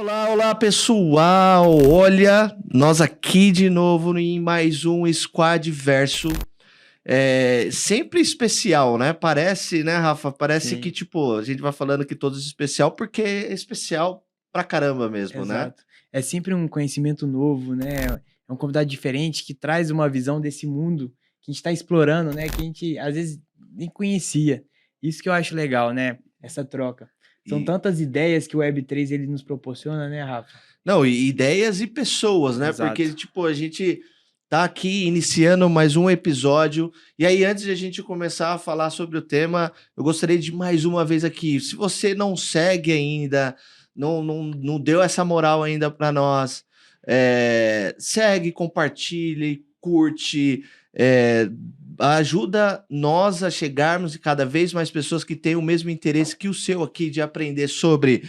Olá, olá pessoal! Olha, nós aqui de novo em mais um Squad Verso. Sempre especial, né? Parece, né, Rafa? Parece que, Sim, tipo, a gente vai falando que todos especial porque é especial pra caramba mesmo, né? exato. É sempre um conhecimento novo, né? É um convidado diferente que traz uma visão desse mundo que a gente está explorando, né? Que a gente às vezes nem conhecia. Isso que eu acho legal, né? Essa troca. São E, tantas ideias que o Web3 ele nos proporciona, né, Rafa? não, e ideias e pessoas, né? Porque, Exato. tipo, a gente tá aqui iniciando mais um episódio. E aí, antes de a gente começar a falar sobre o tema, eu gostaria de mais uma vez aqui. Se você não segue ainda, não deu essa moral ainda para nós, segue, compartilhe, curte, ajuda nós a chegarmos e cada vez mais pessoas que têm o mesmo interesse que o seu aqui de aprender sobre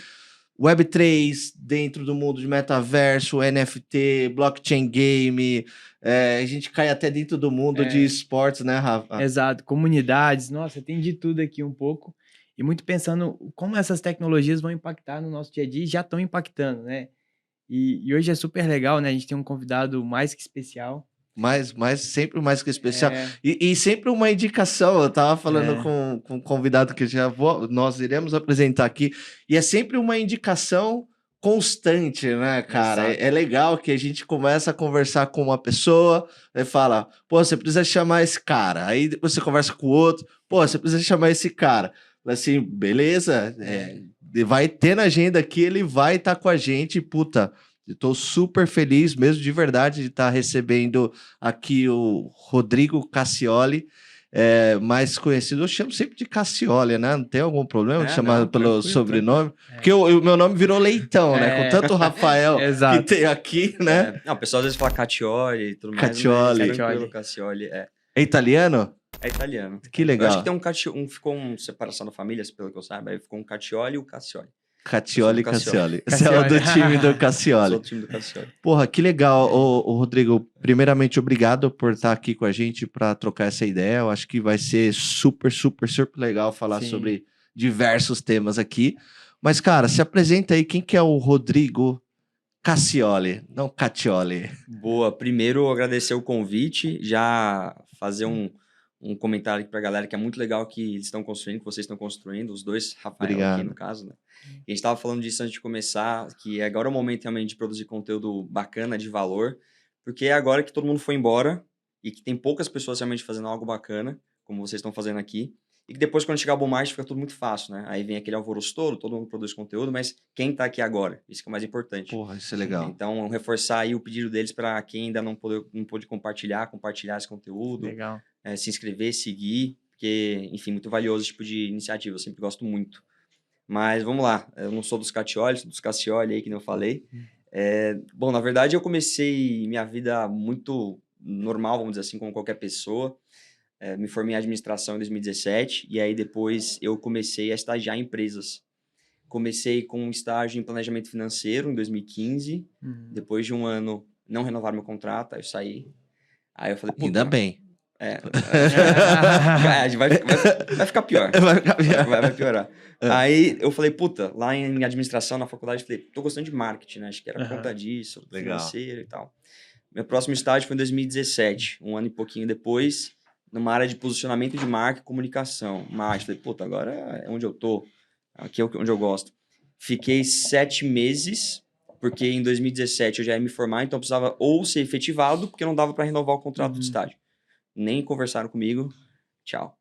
Web3 dentro do mundo de metaverso, NFT, blockchain game, a gente cai até dentro do mundo de É, esportes, né, Rafa? exato. Comunidades, nossa, tem de tudo aqui um pouco. E muito pensando como essas tecnologias vão impactar no nosso dia a dia e já estão impactando, né? E hoje é super legal, né? A gente tem um convidado mais que especial. Sempre mais que especial. É, E sempre uma indicação, eu tava falando é, com um convidado que nós iremos apresentar aqui, e é sempre uma indicação constante, né, cara? É exato. legal que a gente começa a conversar com uma pessoa, e fala, pô, você precisa chamar esse cara. Aí depois você conversa com o outro, pô, você precisa chamar esse cara. Assim, beleza, É, vai ter na agenda aqui, ele vai estar com a gente, puta. Estou super feliz mesmo de verdade de estar recebendo aqui o Rodrigo Cassioli, mais conhecido. Eu chamo sempre de Cassioli, né? Não tem algum problema de é, chamar não, pelo tranquilo, tranquilo. sobrenome? Porque o meu nome virou Leitão, né? Com É, tanto Rafael que exato. tem aqui, né? Não, o pessoal às vezes fala Caccioli e tudo mais, mas Caccioli. tranquilo, Caccioli. Cassioli É italiano? é italiano. Que Eu acho que tem legal. ficou um separação da família, pelo que eu saiba, aí ficou um Caccioli e o Cassioli. Eu sou do Caccioli, Cassioli. Cassioli. Você é o Cassioli. do time do Eu sou Cassioli. do time do Cassioli. Porra, que legal, É, ô Rodrigo. Primeiramente, obrigado por estar aqui com a gente para trocar essa ideia. Eu acho que vai ser super, super, super legal falar sim. sobre diversos temas aqui. Mas, cara, se apresenta aí, quem que é o Rodrigo Cassioli, não Caccioli? Boa, primeiro agradecer o convite, já fazer um comentário aqui pra galera que é muito legal que eles estão construindo, que vocês estão construindo, os dois, Rafael aqui no Obrigado. caso, né? E a gente estava falando disso antes de começar, que agora é o momento realmente de produzir conteúdo bacana, de valor, porque é agora que todo mundo foi embora e que tem poucas pessoas realmente fazendo algo bacana, como vocês estão fazendo aqui, e que depois, quando chegar o Boom Market, fica tudo muito fácil, né? Aí vem aquele alvoroço todo mundo produz conteúdo, mas quem tá aqui agora? Isso que é o mais importante. Porra, isso é legal. Então, reforçar aí o pedido deles para quem ainda não pôde compartilhar esse conteúdo, Legal. se inscrever, seguir, porque, enfim, muito valioso esse tipo de iniciativa, eu sempre gosto muito. Mas vamos lá, eu não sou dos Catioli, sou dos Cassioli aí, que nem eu falei. Bom, na verdade, eu comecei minha vida muito normal, vamos dizer assim, como qualquer pessoa. Me formei em administração em 2017 e aí depois eu comecei a estagiar em empresas. Comecei com um estágio em planejamento financeiro em 2015. Uhum. Depois de um ano, não renovaram meu contrato, aí eu saí. Aí eu falei, Ainda puta, bem. vai ficar pior. Vai ficar pior. Vai piorar. Ah, Aí eu falei, puta, lá em administração, na faculdade, eu falei, tô gostando de marketing, né? Acho que era por conta Aham. disso, legal. financeiro e tal. Meu próximo estágio foi em 2017, um ano e pouquinho depois, numa área de posicionamento de marca e comunicação. Marketing. Falei, puta, agora é onde eu tô. Aqui é onde eu gosto. Fiquei 7 meses, porque em 2017 eu já ia me formar, então eu precisava ou ser efetivado, porque não dava para renovar o contrato de Uhum. estágio. Nem conversaram comigo, tchau.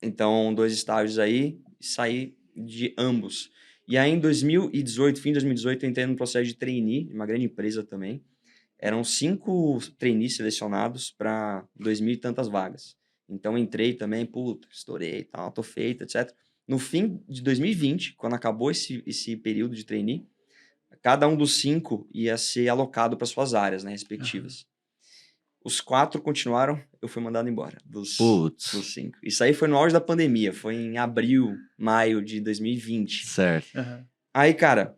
Então, 2 estágios aí, saí de ambos. E aí, em 2018, fim de 2018, eu entrei no processo de trainee, uma grande empresa também. Eram 5 trainees selecionados para 2.000 e tantas vagas. Então, entrei também, puta, estourei, tal, tô feito, etc. No fim de 2020, quando acabou esse período de trainee, cada um dos 5 ia ser alocado para suas áreas, né, Aham. respectivas. Os 4 continuaram, eu fui mandado embora, Putz, dos 5. Isso aí foi no auge da pandemia, foi em abril, maio de 2020. certo. Aham. Aí, cara,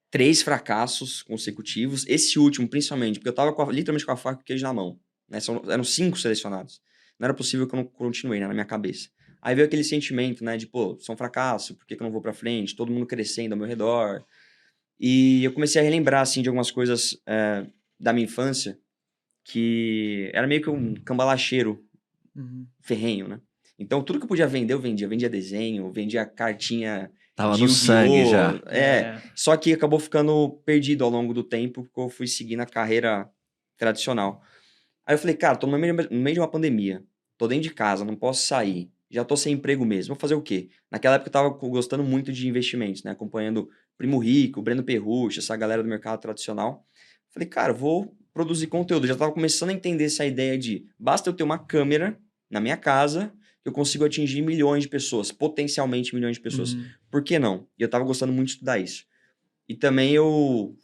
3 fracassos consecutivos. Esse último, principalmente, porque eu tava literalmente com a faca e o queijo na mão. Né? Eram 5 selecionados. Não era possível que eu não continuei, né, na minha cabeça. Aí veio aquele sentimento, né, de, pô, sou um fracasso, por que eu não vou pra frente? Todo mundo crescendo ao meu redor. E eu comecei a relembrar, assim, de algumas coisas da minha infância, que era meio que um cambalacheiro ferrenho, né? Então, tudo que eu podia vender, eu vendia. Vendia desenho, vendia cartinha Tava de no Yu-Gi-Oh! sangue já. Só que acabou ficando perdido ao longo do tempo, porque eu fui seguindo a carreira tradicional. Aí eu falei, cara, tô no meio de uma pandemia, tô dentro de casa, não posso sair, já tô sem emprego mesmo, vou fazer o quê? Naquela época eu tava gostando muito de investimentos, né? Acompanhando Primo Rico, Breno Perrucci, essa galera do mercado tradicional. Falei, cara, vou produzir conteúdo. Já tava começando a entender essa ideia de basta eu ter uma câmera na minha casa que eu consigo atingir milhões de pessoas, potencialmente milhões de pessoas. Por que não? E eu tava gostando muito de estudar isso. E também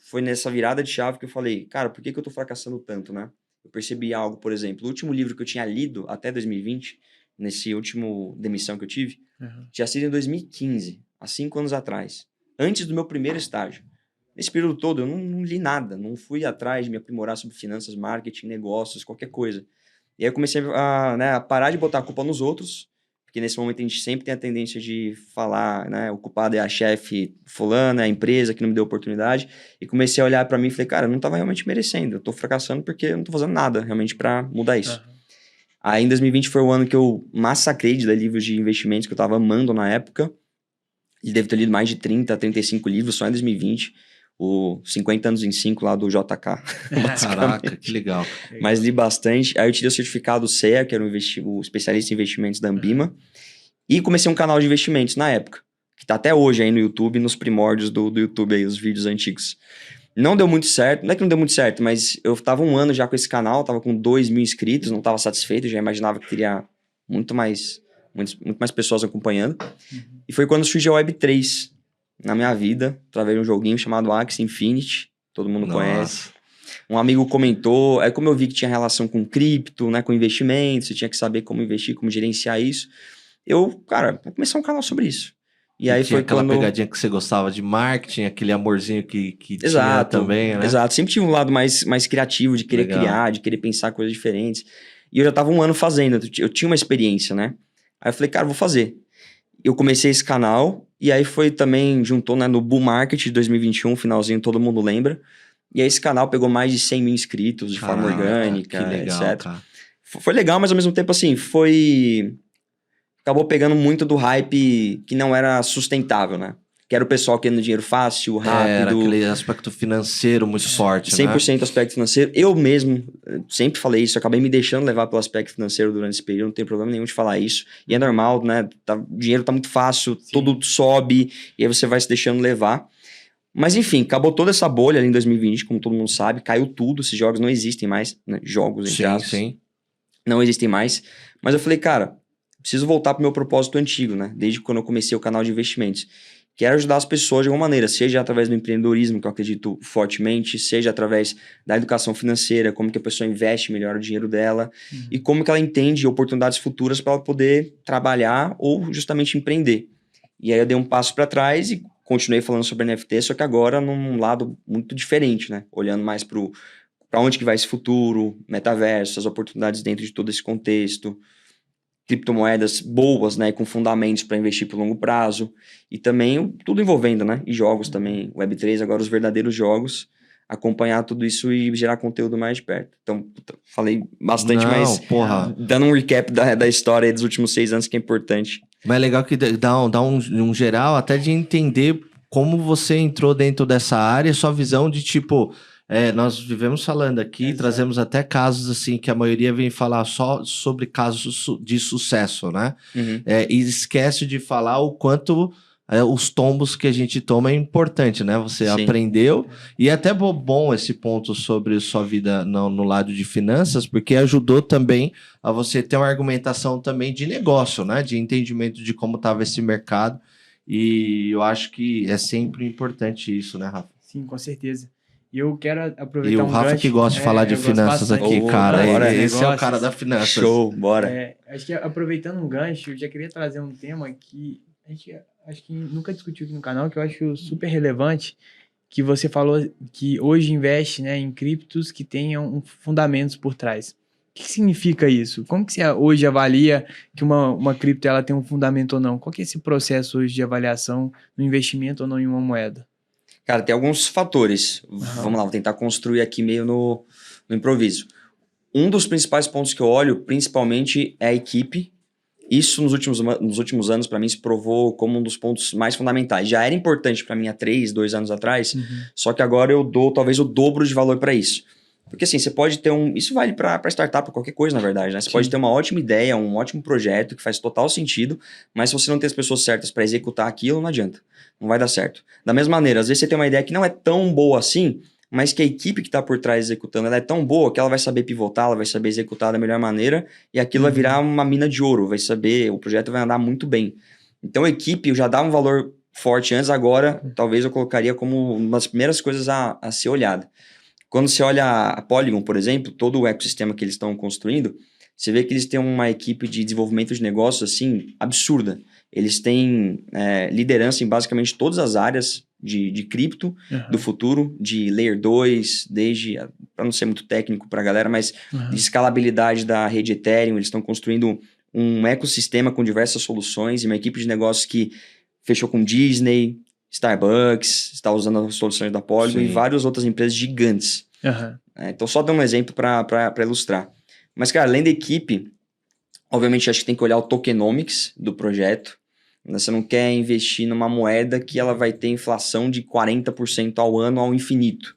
foi nessa virada de chave que eu falei, cara, por que eu tô fracassando tanto, né? Eu percebi algo, por exemplo, o último livro que eu tinha lido até 2020, nesse último demissão que eu tive, tinha sido em 2015, há 5 anos atrás, antes do meu primeiro estágio. Nesse período todo eu não li nada, não fui atrás de me aprimorar sobre finanças, marketing, negócios, qualquer coisa. E aí eu comecei a parar de botar a culpa nos outros, porque nesse momento a gente sempre tem a tendência de falar, né, o culpado é a chefe fulana, é a empresa que não me deu oportunidade, e comecei a olhar para mim e falei, cara, eu não tava realmente merecendo, eu tô fracassando porque eu não tô fazendo nada realmente para mudar isso. Aí em 2020 foi o ano que eu massacrei de ler livros de investimentos que eu tava amando na época, e devo ter lido mais de 30, 35 livros só em 2020, o 50 anos em 5 lá do JK. Caraca, que legal. Mas li bastante. Aí eu tirei o certificado CEA, que era o especialista em investimentos da Ambima. E comecei um canal de investimentos na época, que tá até hoje aí no YouTube, nos primórdios do YouTube aí, os vídeos antigos. Não deu muito certo, não é que não deu muito certo, mas eu tava 1 ano já com esse canal, tava com 2.000 inscritos, não tava satisfeito, já imaginava que teria muito mais pessoas acompanhando. E foi quando surgiu a Web3 na minha vida, através de um joguinho chamado Axie Infinity, todo mundo conhece. Um amigo comentou, aí como eu vi que tinha relação com cripto, né, com investimentos, eu tinha que saber como investir, como gerenciar isso, cara, vou começar um canal sobre isso. E aí tinha foi aquela quando... pegadinha que você gostava de marketing, aquele amorzinho que Exato, tinha também, né? Exato, sempre tive um lado mais criativo, de querer criar, de querer pensar coisas diferentes. E eu já tava 1 ano fazendo, eu tinha uma experiência, né? Aí eu falei, cara, vou fazer. Eu comecei esse canal, e aí foi também, juntou, né, no Bull Market de 2021, finalzinho, todo mundo lembra. E aí esse canal pegou mais de 100 mil inscritos de forma orgânica, que legal, etc. Cara. Foi legal, mas ao mesmo tempo, assim, acabou pegando muito do hype que não era sustentável, né? Que era o pessoal querendo dinheiro fácil, rápido. Era aquele aspecto financeiro muito forte, 100% né? aspecto financeiro. Eu mesmo sempre falei isso, acabei me deixando levar pelo aspecto financeiro durante esse período, não tem problema nenhum de falar isso. E é normal, né? O dinheiro tá muito fácil, tudo sobe, e aí você vai se deixando levar. Mas enfim, acabou toda essa bolha ali em 2020, como todo mundo sabe, caiu tudo, esses jogos não existem mais, né? Jogos, entre aspas. Sim. Não existem mais. Mas eu falei, cara, preciso voltar pro meu propósito antigo, né? Desde quando eu comecei o canal de investimentos. Quero ajudar as pessoas de alguma maneira, seja através do empreendedorismo, que eu acredito fortemente, seja através da educação financeira, como que a pessoa investe melhor o dinheiro dela, e como que ela entende oportunidades futuras para ela poder trabalhar ou justamente empreender. E aí eu dei um passo para trás e continuei falando sobre NFT, só que agora num lado muito diferente, né? Olhando mais para onde que vai esse futuro, metaverso, as oportunidades dentro de todo esse contexto, criptomoedas boas, né, com fundamentos para investir por longo prazo, e também tudo envolvendo, né, e jogos também, Web3, agora os verdadeiros jogos, acompanhar tudo isso e gerar conteúdo mais de perto. Então, falei bastante, mas dando um recap da história dos últimos 6 anos, que é importante. Mas é legal que dá um geral até de entender como você entrou dentro dessa área, sua visão de tipo... nós vivemos falando aqui, trazemos até casos assim que a maioria vem falar só sobre casos de sucesso, né? E esquece de falar o quanto os tombos que a gente toma é importante, né? Você aprendeu, e é até bom esse ponto sobre sua vida no lado de finanças, porque ajudou também a você ter uma argumentação também de negócio, né? De entendimento de como estava esse mercado, e eu acho que é sempre importante isso, né, Rafa? Sim, com certeza. E eu quero aproveitar e o Rafa que gosta de falar de finanças aqui, cara. Esse é o cara da finanças. Show, bora. Acho que aproveitando um gancho, eu já queria trazer um tema que a gente acho que nunca discutiu aqui no canal, que eu acho super relevante, que você falou que hoje investe, né, em criptos que tenham fundamentos por trás. O que significa isso? Como que você hoje avalia que uma cripto ela tem um fundamento ou não? Qual que é esse processo hoje de avaliação no investimento ou não em uma moeda? Cara, tem alguns fatores. Vamos lá, vou tentar construir aqui meio no improviso. Um dos principais pontos que eu olho, principalmente, é a equipe. Isso, nos últimos anos, para mim, se provou como um dos pontos mais fundamentais. Já era importante para mim há 2 anos atrás, só que agora eu dou talvez o dobro de valor para isso. Porque assim, você pode ter isso vale para startup, para qualquer coisa, na verdade, né? Você pode ter uma ótima ideia, um ótimo projeto que faz total sentido, mas se você não tem as pessoas certas para executar aquilo, não adianta. Não vai dar certo. Da mesma maneira, às vezes você tem uma ideia que não é tão boa assim, mas que a equipe que está por trás executando ela é tão boa que ela vai saber pivotar, ela vai saber executar da melhor maneira e aquilo vai virar uma mina de ouro, o projeto vai andar muito bem. Então a equipe, eu já dava um valor forte antes, agora talvez eu colocaria como uma das primeiras coisas a ser olhada. Quando você olha a Polygon, por exemplo, todo o ecossistema que eles estão construindo, você vê que eles têm uma equipe de desenvolvimento de negócios assim, absurda. Eles têm liderança em basicamente todas as áreas de cripto do futuro, de Layer 2, desde, para não ser muito técnico para a galera, mas de escalabilidade da rede Ethereum. Eles estão construindo um ecossistema com diversas soluções e uma equipe de negócios que fechou com Disney, Starbucks, está usando as soluções da Polygon e várias outras empresas gigantes. Então, só dar um exemplo para ilustrar. Mas, cara, além da equipe, obviamente, acho que tem que olhar o tokenomics do projeto. Você não quer investir numa moeda que ela vai ter inflação de 40% ao ano ao infinito.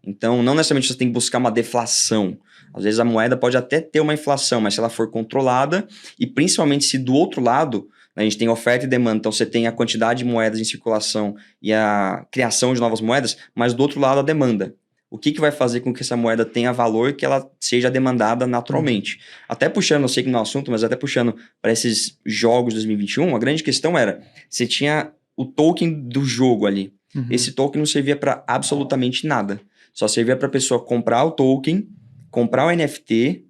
Então, não necessariamente você tem que buscar uma deflação. Às vezes a moeda pode até ter uma inflação, mas se ela for controlada, e principalmente se do outro lado, a gente tem oferta e demanda, então você tem a quantidade de moedas em circulação e a criação de novas moedas, mas do outro lado a demanda. O que vai fazer com que essa moeda tenha valor e que ela seja demandada naturalmente? Até puxando, eu sei que não é o assunto, mas até puxando para esses jogos de 2021, a grande questão era, você tinha o token do jogo ali. Esse token não servia para absolutamente nada. Só servia para a pessoa comprar o token, comprar o NFT,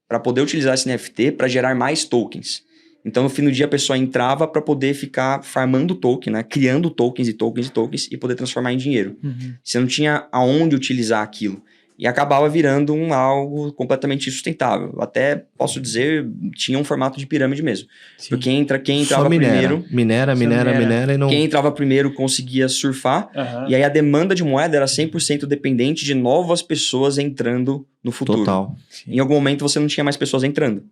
para poder utilizar esse NFT para gerar mais tokens. Então, no fim do dia, a pessoa entrava para poder ficar farmando token, né? Criando tokens e tokens e tokens e poder transformar em dinheiro. Você não tinha aonde utilizar aquilo. E acabava virando algo completamente insustentável. Até, posso dizer, tinha um formato de pirâmide mesmo. Porque quem entrava primeiro... Minera e não... Quem entrava primeiro conseguia surfar. E aí a demanda de moeda era 100% dependente de novas pessoas entrando no futuro. Total. Em algum momento você não tinha mais pessoas entrando.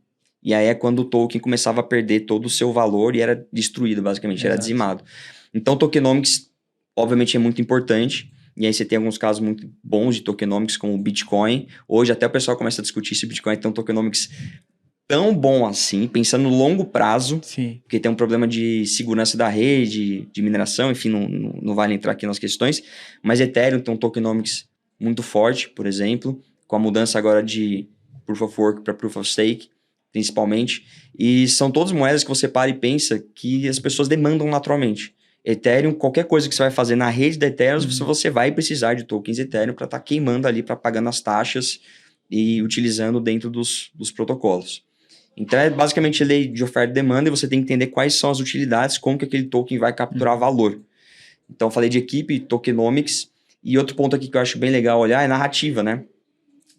E aí é quando o token começava a perder todo o seu valor e era destruído, basicamente, era dizimado. Então, tokenomics, obviamente, é muito importante. E aí você tem alguns casos muito bons de tokenomics, como o Bitcoin. Hoje até o pessoal começa a discutir se o Bitcoin tem um tokenomics tão bom assim, pensando no longo prazo, porque tem um problema de segurança da rede, de mineração, enfim, não vale entrar aqui nas questões. Mas Ethereum tem um tokenomics muito forte, por exemplo, com a mudança agora de Proof of Work para Proof of Stake, principalmente, e são todas moedas que você para e pensa que as pessoas demandam naturalmente. Ethereum, qualquer coisa que você vai fazer na rede da Ethereum, você vai precisar de tokens Ethereum para estar queimando ali, para pagando as taxas e utilizando dentro dos protocolos. Então é basicamente lei de oferta e demanda e você tem que entender quais são as utilidades, como que aquele token vai capturar valor. Então falei de equipe, tokenomics, e outro ponto aqui que eu acho bem legal olhar é narrativa, né?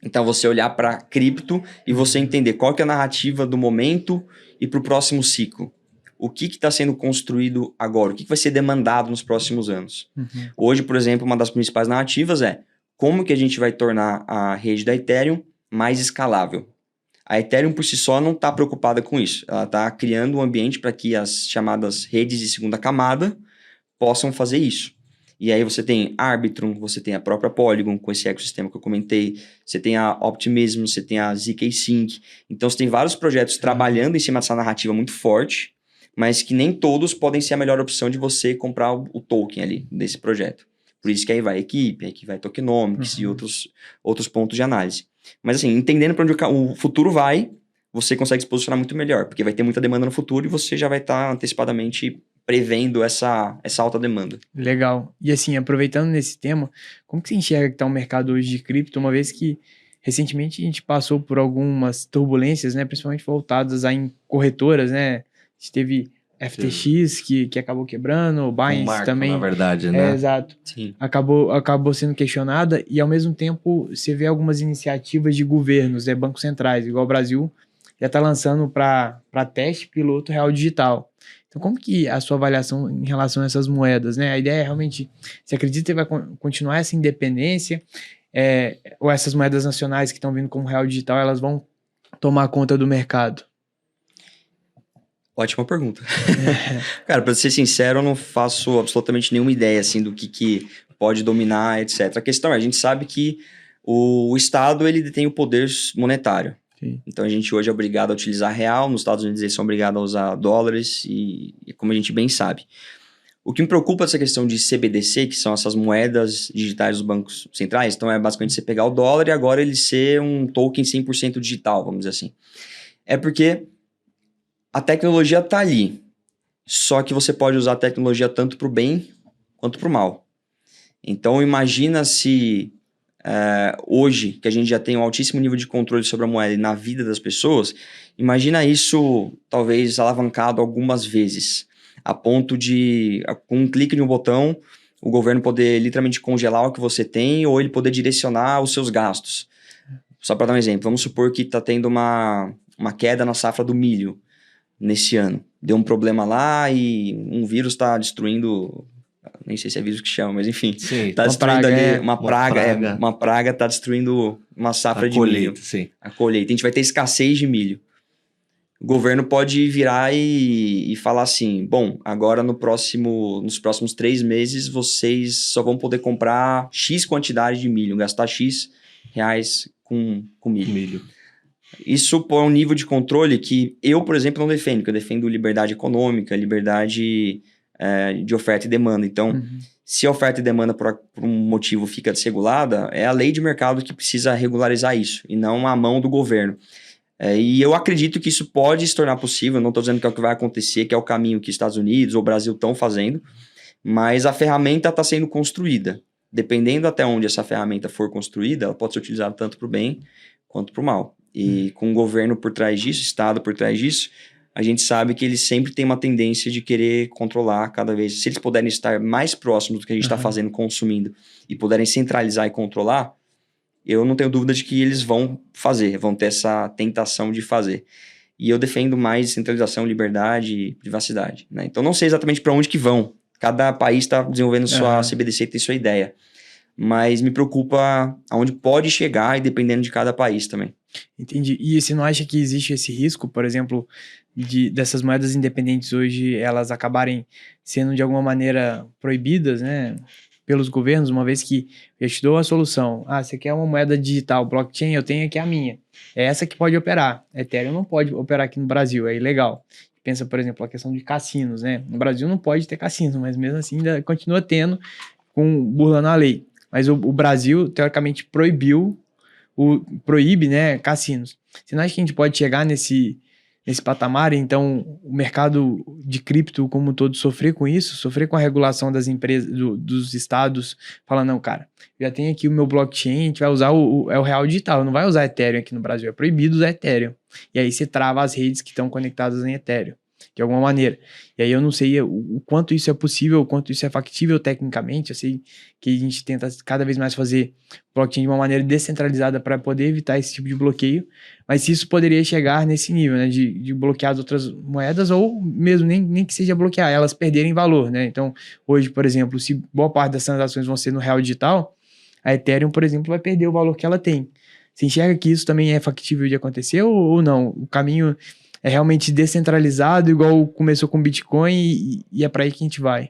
Então, você olhar para cripto e você entender qual que é a narrativa do momento e para o próximo ciclo. O que está sendo construído agora? O que vai ser demandado nos próximos anos? Hoje, por exemplo, uma das principais narrativas é como que a gente vai tornar a rede da Ethereum mais escalável. A Ethereum, por si só, não está preocupada com isso. Ela está criando um ambiente para que as chamadas redes de segunda camada possam fazer isso. E aí você tem Arbitrum, você tem a própria Polygon com esse ecossistema que eu comentei, você tem a Optimism, você tem a ZK Sync. Então você tem vários projetos trabalhando em cima dessa narrativa muito forte, mas que nem todos podem ser a melhor opção de você comprar o token ali desse projeto. Por isso que aí vai equipe, aí que vai tokenomics e outros pontos de análise. Mas assim, entendendo para onde o futuro vai, você consegue se posicionar muito melhor, porque vai ter muita demanda no futuro e você já vai estar antecipadamente prevendo essa alta demanda. Legal. E assim, aproveitando nesse tema, como que você enxerga que está o mercado hoje de cripto, uma vez que recentemente a gente passou por algumas turbulências, né, principalmente voltadas em corretoras, né? A gente teve FTX que acabou quebrando, o Binance também. Na verdade, né? Exato. Sim. Acabou sendo questionada e ao mesmo tempo você vê algumas iniciativas de governos, bancos centrais, igual o Brasil, já está lançando para teste piloto real digital. Então, como que a sua avaliação em relação a essas moedas, né? A ideia é realmente, você acredita que vai continuar essa independência, ou essas moedas nacionais que estão vindo como real digital, elas vão tomar conta do mercado? Ótima pergunta. Cara, pra ser sincero, eu não faço absolutamente nenhuma ideia, assim, do que pode dominar, etc. A questão é, a gente sabe que o Estado, ele detém o poder monetário. Sim. Então, a gente hoje é obrigado a utilizar real, nos Estados Unidos eles são obrigados a usar dólares, e como a gente bem sabe. O que me preocupa essa questão de CBDC, que são essas moedas digitais dos bancos centrais, então é basicamente você pegar o dólar e agora ele ser um token 100% digital, vamos dizer assim. É porque a tecnologia está ali, só que você pode usar a tecnologia tanto para o bem quanto para o mal. Então, imagina se hoje, que a gente já tem um altíssimo nível de controle sobre a moeda e na vida das pessoas, imagina isso talvez alavancado algumas vezes, a ponto de, com um clique de um botão, o governo poder literalmente congelar o que você tem ou ele poder direcionar os seus gastos. Só para dar um exemplo, vamos supor que está tendo uma queda na safra do milho nesse ano. Deu um problema lá e um vírus está destruindo, nem sei se é vírus que chama, mas enfim, está destruindo ali uma praga está destruindo uma safra de milho. Sim. A colheita. A gente vai ter escassez de milho. O governo pode virar e falar assim, bom, agora nos próximos 3 meses vocês só vão poder comprar X quantidade de milho, gastar X reais com milho. Isso põe um nível de controle que eu, por exemplo, não defendo, que eu defendo liberdade econômica, liberdade de oferta e demanda. Então, se a oferta e demanda por um motivo fica desregulada, é a lei de mercado que precisa regularizar isso, e não a mão do governo. E eu acredito que isso pode se tornar possível, não estou dizendo que é o que vai acontecer, que é o caminho que Estados Unidos ou Brasil estão fazendo, mas a ferramenta está sendo construída. Dependendo até onde essa ferramenta for construída, ela pode ser utilizada tanto para o bem quanto para o mal. E com o governo por trás disso, Estado por trás disso, a gente sabe que eles sempre têm uma tendência de querer controlar cada vez. Se eles puderem estar mais próximos do que a gente está fazendo, consumindo, e puderem centralizar e controlar, eu não tenho dúvida de que eles vão ter essa tentação de fazer. E eu defendo mais centralização, liberdade e privacidade, né? Então, não sei exatamente para onde que vão. Cada país está desenvolvendo sua CBDC e tem sua ideia. Mas me preocupa aonde pode chegar e dependendo de cada país também. Entendi. E você não acha que existe esse risco, por exemplo, dessas moedas independentes hoje, elas acabarem sendo de alguma maneira proibidas, né, pelos governos, uma vez que eu te dou a solução. Você quer uma moeda digital, blockchain, eu tenho aqui a minha. É essa que pode operar. Ethereum não pode operar aqui no Brasil, é ilegal. Pensa, por exemplo, a questão de cassinos, né? No Brasil não pode ter cassino, mas mesmo assim ainda continua tendo, burlando a lei. Mas o Brasil, teoricamente, proíbe, né, cassinos. Você não acha que a gente pode chegar nesse patamar, então o mercado de cripto como um todo sofrer com isso, sofrer com a regulação das empresas, dos estados, falando, não, cara, já tem aqui o meu blockchain, a gente vai usar o real digital, não vai usar Ethereum aqui no Brasil, é proibido usar Ethereum. E aí você trava as redes que estão conectadas em Ethereum, de alguma maneira. E aí eu não sei o quanto isso é possível, o quanto isso é factível tecnicamente. Eu sei que a gente tenta cada vez mais fazer blockchain de uma maneira descentralizada para poder evitar esse tipo de bloqueio, mas se isso poderia chegar nesse nível, né, de bloquear as outras moedas, ou mesmo nem que seja bloquear, elas perderem valor, né? Então, hoje, por exemplo, se boa parte das transações vão ser no real digital, a Ethereum, por exemplo, vai perder o valor que ela tem. Você enxerga que isso também é factível de acontecer ou não? O caminho é realmente descentralizado, igual começou com o Bitcoin, e é para aí que a gente vai?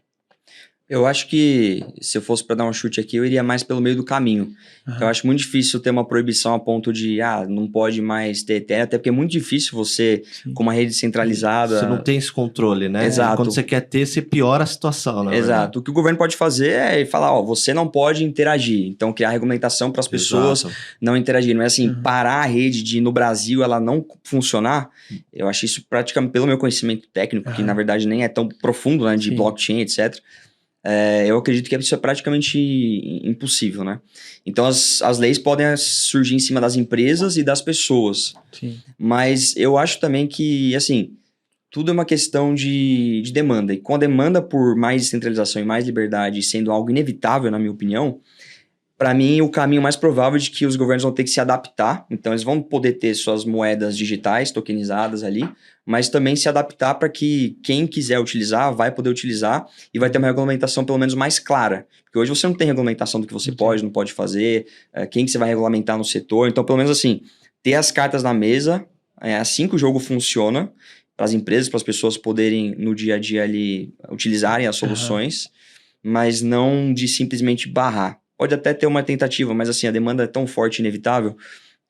Eu acho que, se eu fosse para dar um chute aqui, eu iria mais pelo meio do caminho. Eu acho muito difícil ter uma proibição a ponto de, não pode mais ter Ethereum, até porque é muito difícil você, com uma rede centralizada... Você não tem esse controle, né? Exato. Quando você quer ter, você piora a situação, né? Exato. O que o governo pode fazer é falar, você não pode interagir. Então, criar regulamentação para as pessoas não interagirem. Mas assim, parar a rede de, no Brasil, ela não funcionar, eu acho isso praticamente, pelo meu conhecimento técnico, que na verdade nem é tão profundo, né, de blockchain, etc., eu acredito que isso é praticamente impossível, né? Então, as leis podem surgir em cima das empresas e das pessoas. Sim. Mas eu acho também que, assim, tudo é uma questão de demanda. E com a demanda por mais descentralização e mais liberdade sendo algo inevitável, na minha opinião, para mim, o caminho mais provável de que os governos vão ter que se adaptar. Então, eles vão poder ter suas moedas digitais tokenizadas ali, mas também se adaptar para que quem quiser utilizar vai poder utilizar e vai ter uma regulamentação pelo menos mais clara. Porque hoje você não tem regulamentação do que você pode, não pode fazer, quem que você vai regulamentar no setor. Então, pelo menos assim, ter as cartas na mesa, é assim que o jogo funciona, para as empresas, para as pessoas poderem no dia a dia ali utilizarem as soluções, mas não de simplesmente barrar. Pode até ter uma tentativa, mas assim, a demanda é tão forte e inevitável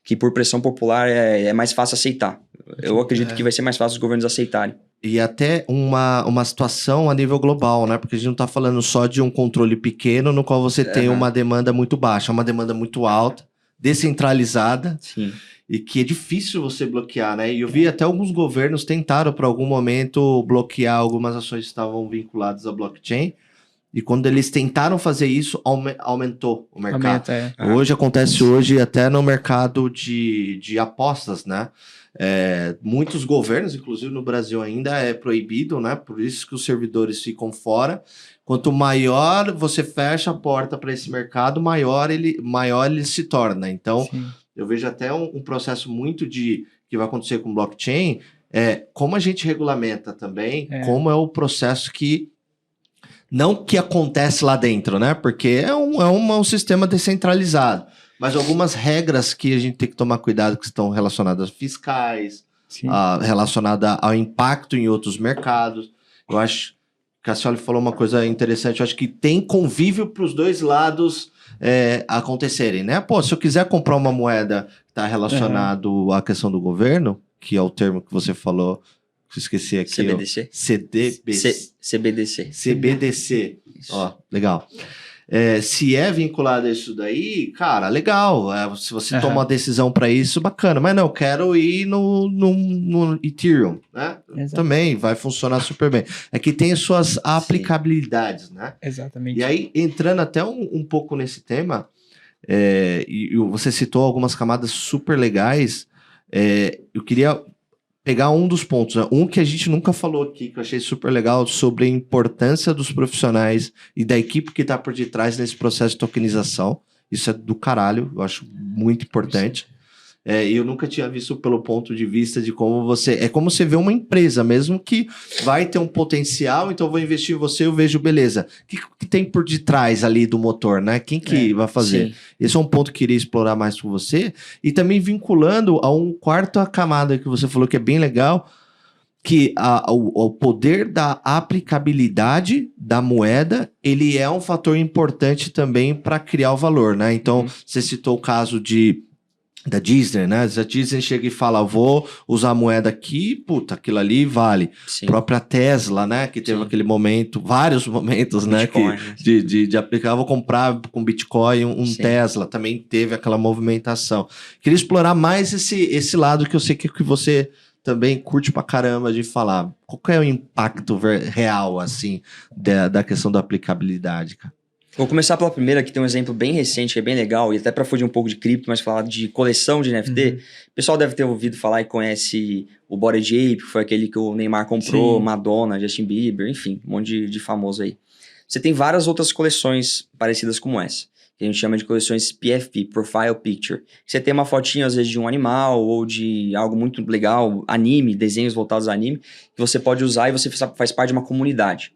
que por pressão popular é mais fácil aceitar. Eu acredito que vai ser mais fácil os governos aceitarem. E até uma situação a nível global, né? Porque a gente não está falando só de um controle pequeno no qual você tem uma demanda muito baixa, uma demanda muito alta, descentralizada. Sim. E que é difícil você bloquear, né? E eu vi até alguns governos tentaram, por algum momento, bloquear algumas ações que estavam vinculadas à blockchain. E quando eles tentaram fazer isso, aumentou o mercado. Hoje acontece até no mercado de apostas, né? Muitos governos, inclusive no Brasil ainda, é proibido, né? Por isso que os servidores ficam fora. Quanto maior você fecha a porta para esse mercado, maior ele se torna. Então, eu vejo até um processo muito que vai acontecer com blockchain, como a gente regulamenta também, como é o processo não que acontece lá dentro, né? Porque é um sistema descentralizado. Mas algumas regras que a gente tem que tomar cuidado que estão relacionadas a fiscais, relacionadas ao impacto em outros mercados. Eu acho que a Cassioli falou uma coisa interessante. Eu acho que tem convívio para os dois lados acontecerem, né? Pô, se eu quiser comprar uma moeda que está relacionado à questão do governo, que é o termo que você falou, que eu esqueci aqui. CBDC. CBDC. CBDC. Ó, legal. Se é vinculado a isso daí, cara, legal. Se você toma uma decisão para isso, bacana. Mas não, eu quero ir no Ethereum, né? Exato. Também vai funcionar super bem. É que tem suas aplicabilidades, né? Exatamente. E aí, entrando até um pouco nesse tema, e você citou algumas camadas super legais, eu queria pegar um dos pontos, né? Um que a gente nunca falou aqui, que eu achei super legal, sobre a importância dos profissionais e da equipe que está por detrás nesse processo de tokenização. Isso é do caralho, eu acho muito importante. E eu nunca tinha visto pelo ponto de vista de como você... É como você vê uma empresa mesmo que vai ter um potencial, então eu vou investir em você, eu vejo, beleza. O que tem por detrás ali do motor, né? Quem que vai fazer? Sim. Esse é um ponto que eu queria explorar mais com você. E também vinculando a um quarto camada que você falou que é bem legal, que o poder da aplicabilidade da moeda, ele é um fator importante também para criar o valor, né? Então, você citou o caso da Disney, né? A Disney chega e fala, vou usar a moeda aqui, puta, aquilo ali vale. Sim. Própria Tesla, né? Que teve aquele momento, vários momentos, Bitcoin, né? De aplicar, vou comprar com Bitcoin um Tesla. Também teve aquela movimentação. Queria explorar mais esse lado que eu sei que você também curte pra caramba de falar. Qual que é o impacto real, assim, da questão da aplicabilidade, cara? Vou começar pela primeira, que tem um exemplo bem recente, que é bem legal, e até para fugir um pouco de cripto, mas falar de coleção de NFT. O pessoal deve ter ouvido falar e conhece o Bored Ape, que foi aquele que o Neymar comprou, Madonna, Justin Bieber, enfim, um monte de famoso aí. Você tem várias outras coleções parecidas como essa, que a gente chama de coleções PFP, Profile Picture. Você tem uma fotinha, às vezes, de um animal ou de algo muito legal, anime, desenhos voltados a anime, que você pode usar e você faz parte de uma comunidade.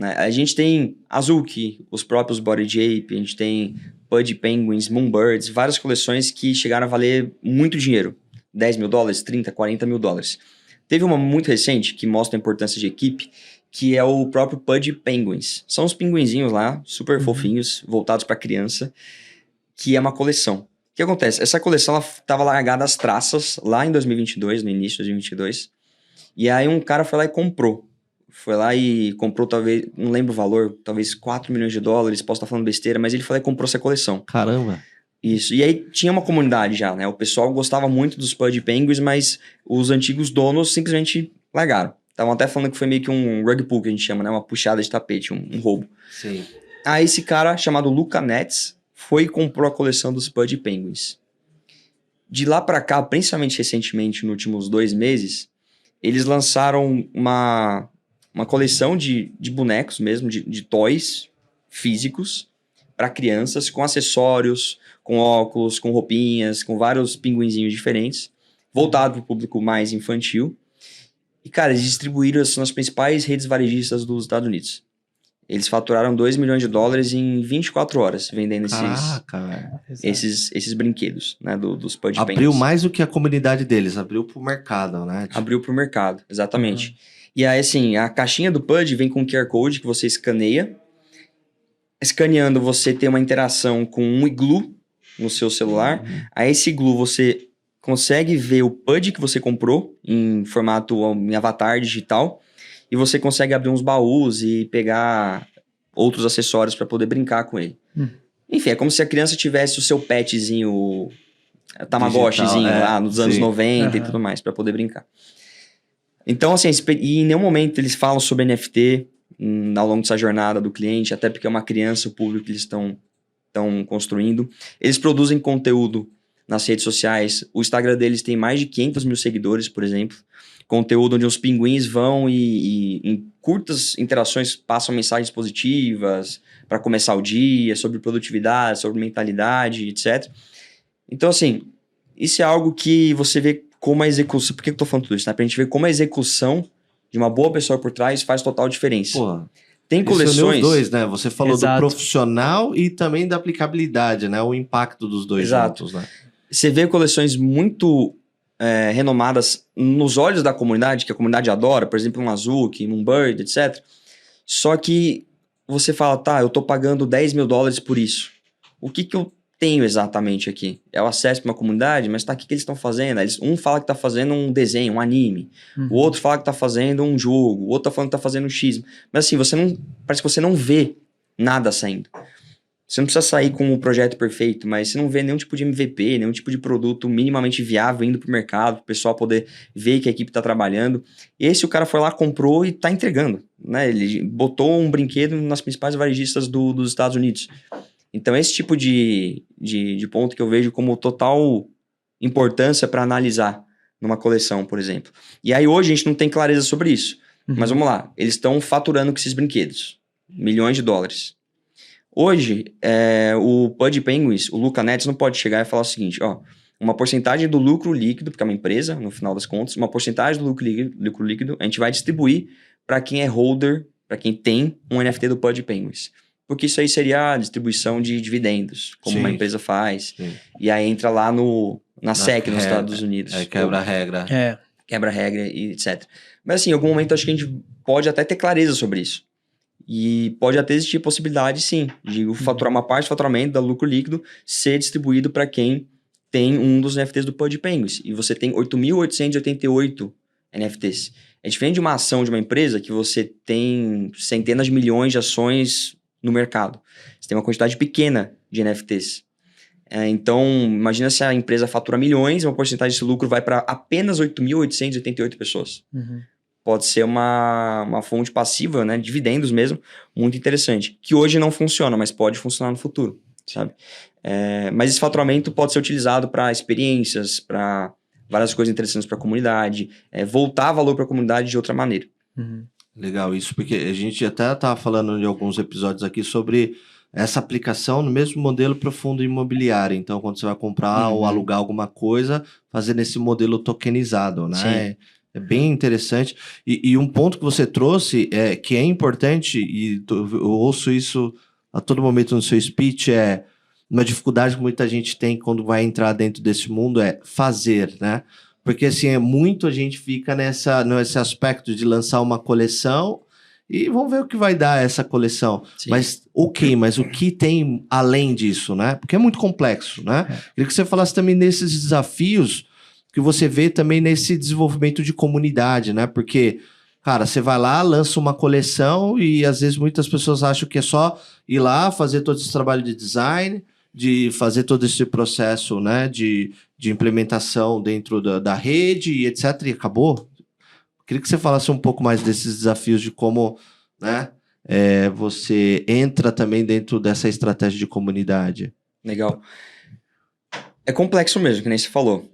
A gente tem Azuki, os próprios Bored Ape, a gente tem Pudgy Penguins, Moonbirds, várias coleções que chegaram a valer muito dinheiro. 10 mil dólares, 30, 40 mil dólares. Teve uma muito recente que mostra a importância de equipe, que é o próprio Pudgy Penguins. São os pinguinzinhos lá, super fofinhos, voltados para criança, que é uma coleção. O que acontece? Essa coleção estava largada às traças lá em 2022, no início de 2022, e aí um cara foi lá e comprou. Foi lá e comprou, talvez, não lembro o valor, talvez 4 milhões de dólares, posso estar falando besteira, mas ele foi lá e comprou essa coleção. Caramba! Isso, e aí tinha uma comunidade já, né? O pessoal gostava muito dos Pudgy Penguins, mas os antigos donos simplesmente largaram. Estavam até falando que foi meio que um rug pull, que a gente chama, né? Uma puxada de tapete, um roubo. Sim. Aí esse cara, chamado Luca Nets, foi e comprou a coleção dos Pudgy Penguins. De lá pra cá, principalmente recentemente, nos últimos 2 meses, eles lançaram uma coleção de bonecos mesmo, de toys físicos, para crianças, com acessórios, com óculos, com roupinhas, com vários pinguinzinhos diferentes, voltado para o público mais infantil. E, cara, eles distribuíram isso nas principais redes varejistas dos Estados Unidos. Eles faturaram $2 milhões em 24 horas vendendo esses brinquedos, né, dos Pudgy Penguins. Abriu mais do que a comunidade deles, abriu pro mercado, né? Abriu pro mercado, exatamente. E aí, assim, a caixinha do Pudgy vem com um QR Code que você escaneia. Escaneando, você tem uma interação com um iglu no seu celular. Aí, esse iglu, você consegue ver o Pudgy que você comprou em formato, em avatar digital. E você consegue abrir uns baús e pegar outros acessórios para poder brincar com ele. Enfim, é como se a criança tivesse o seu petzinho, Tamagotchizinho lá nos anos 90 e tudo mais, para poder brincar. Então, assim, e em nenhum momento eles falam sobre NFT ao longo dessa jornada do cliente, até porque é uma criança, o público que eles estão construindo. Eles produzem conteúdo nas redes sociais. O Instagram deles tem mais de 500 mil seguidores, por exemplo. Conteúdo onde os pinguins vão e em curtas interações passam mensagens positivas para começar o dia, sobre produtividade, sobre mentalidade, etc. Então, assim, isso é algo que você vê como a execução... Por que eu tô falando tudo isso? Né? Pra gente ver como a execução de uma boa pessoa por trás faz total diferença. Pô, tem coleções... Os dois, né? Você falou Exato. do profissional e também da aplicabilidade, né? O impacto dos dois juntos, né? Você vê coleções muito... renomadas nos olhos da comunidade, que a comunidade adora, por exemplo, um Azuki, um Bird, etc. Só que você fala, tá, eu tô pagando $10 mil por isso. O que eu tenho exatamente aqui? É o acesso para uma comunidade, mas tá, o que eles estão fazendo? Um fala que tá fazendo um desenho, um anime. O outro fala que tá fazendo um jogo. O outro tá falando que tá fazendo um X. Mas assim, parece que você não vê nada saindo. Você não precisa sair com o projeto perfeito, mas você não vê nenhum tipo de MVP, nenhum tipo de produto minimamente viável indo pro mercado, para o pessoal poder ver que a equipe está trabalhando. Esse o cara foi lá, comprou e está entregando, né? Ele botou um brinquedo nas principais varejistas dos Estados Unidos. Então, esse tipo de ponto que eu vejo como total importância para analisar numa coleção, por exemplo. E aí, hoje, a gente não tem clareza sobre isso. Mas vamos lá, eles estão faturando com esses brinquedos. $milhões. Hoje, o Pudgy Penguins, o Luca Nets não pode chegar e falar o seguinte, ó, uma porcentagem do lucro líquido, porque é uma empresa, no final das contas, uma porcentagem do lucro líquido a gente vai distribuir para quem é holder, para quem tem um NFT do Pudgy Penguins. Porque isso aí seria a distribuição de dividendos, como uma empresa faz. Sim. E aí entra lá na SEC, nos Estados Unidos. Quebra a regra. Quebra a regra e etc. Mas assim, em algum momento acho que a gente pode até ter clareza sobre isso. E pode até existir a possibilidade, sim, de faturar uma parte do faturamento do lucro líquido ser distribuído para quem tem um dos NFTs do Pudgy Penguins. E você tem 8.888 NFTs. É diferente de uma ação de uma empresa que você tem centenas de milhões de ações no mercado. Você tem uma quantidade pequena de NFTs. Então, imagina se a empresa fatura milhões e uma porcentagem desse lucro vai para apenas 8.888 pessoas. Pode ser uma fonte passiva, né, dividendos mesmo, muito interessante, que hoje não funciona, mas pode funcionar no futuro, sabe? Mas esse faturamento pode ser utilizado para experiências, para várias coisas interessantes para a comunidade, voltar valor para a comunidade de outra maneira. Legal isso, porque a gente até estava falando em alguns episódios aqui sobre essa aplicação no mesmo modelo para o fundo imobiliário. Então, quando você vai comprar ou alugar alguma coisa, fazer nesse modelo tokenizado, né? É bem interessante. E um ponto que você trouxe, que é importante, e eu ouço isso a todo momento no seu speech, uma dificuldade que muita gente tem quando vai entrar dentro desse mundo é fazer, né? Porque assim, muito a gente fica nesse aspecto de lançar uma coleção e vamos ver o que vai dar essa coleção. Sim. Mas o que tem além disso, né? Porque é muito complexo, né? Queria que você falasse também nesses desafios que você vê também nesse desenvolvimento de comunidade, né? Porque, cara, você vai lá, lança uma coleção e às vezes muitas pessoas acham que é só ir lá, fazer todo esse trabalho de design, de fazer todo esse processo, né, de implementação dentro da rede e etc. E acabou. Queria que você falasse um pouco mais desses desafios de como, né, você entra também dentro dessa estratégia de comunidade. Legal. É complexo mesmo, que nem você falou.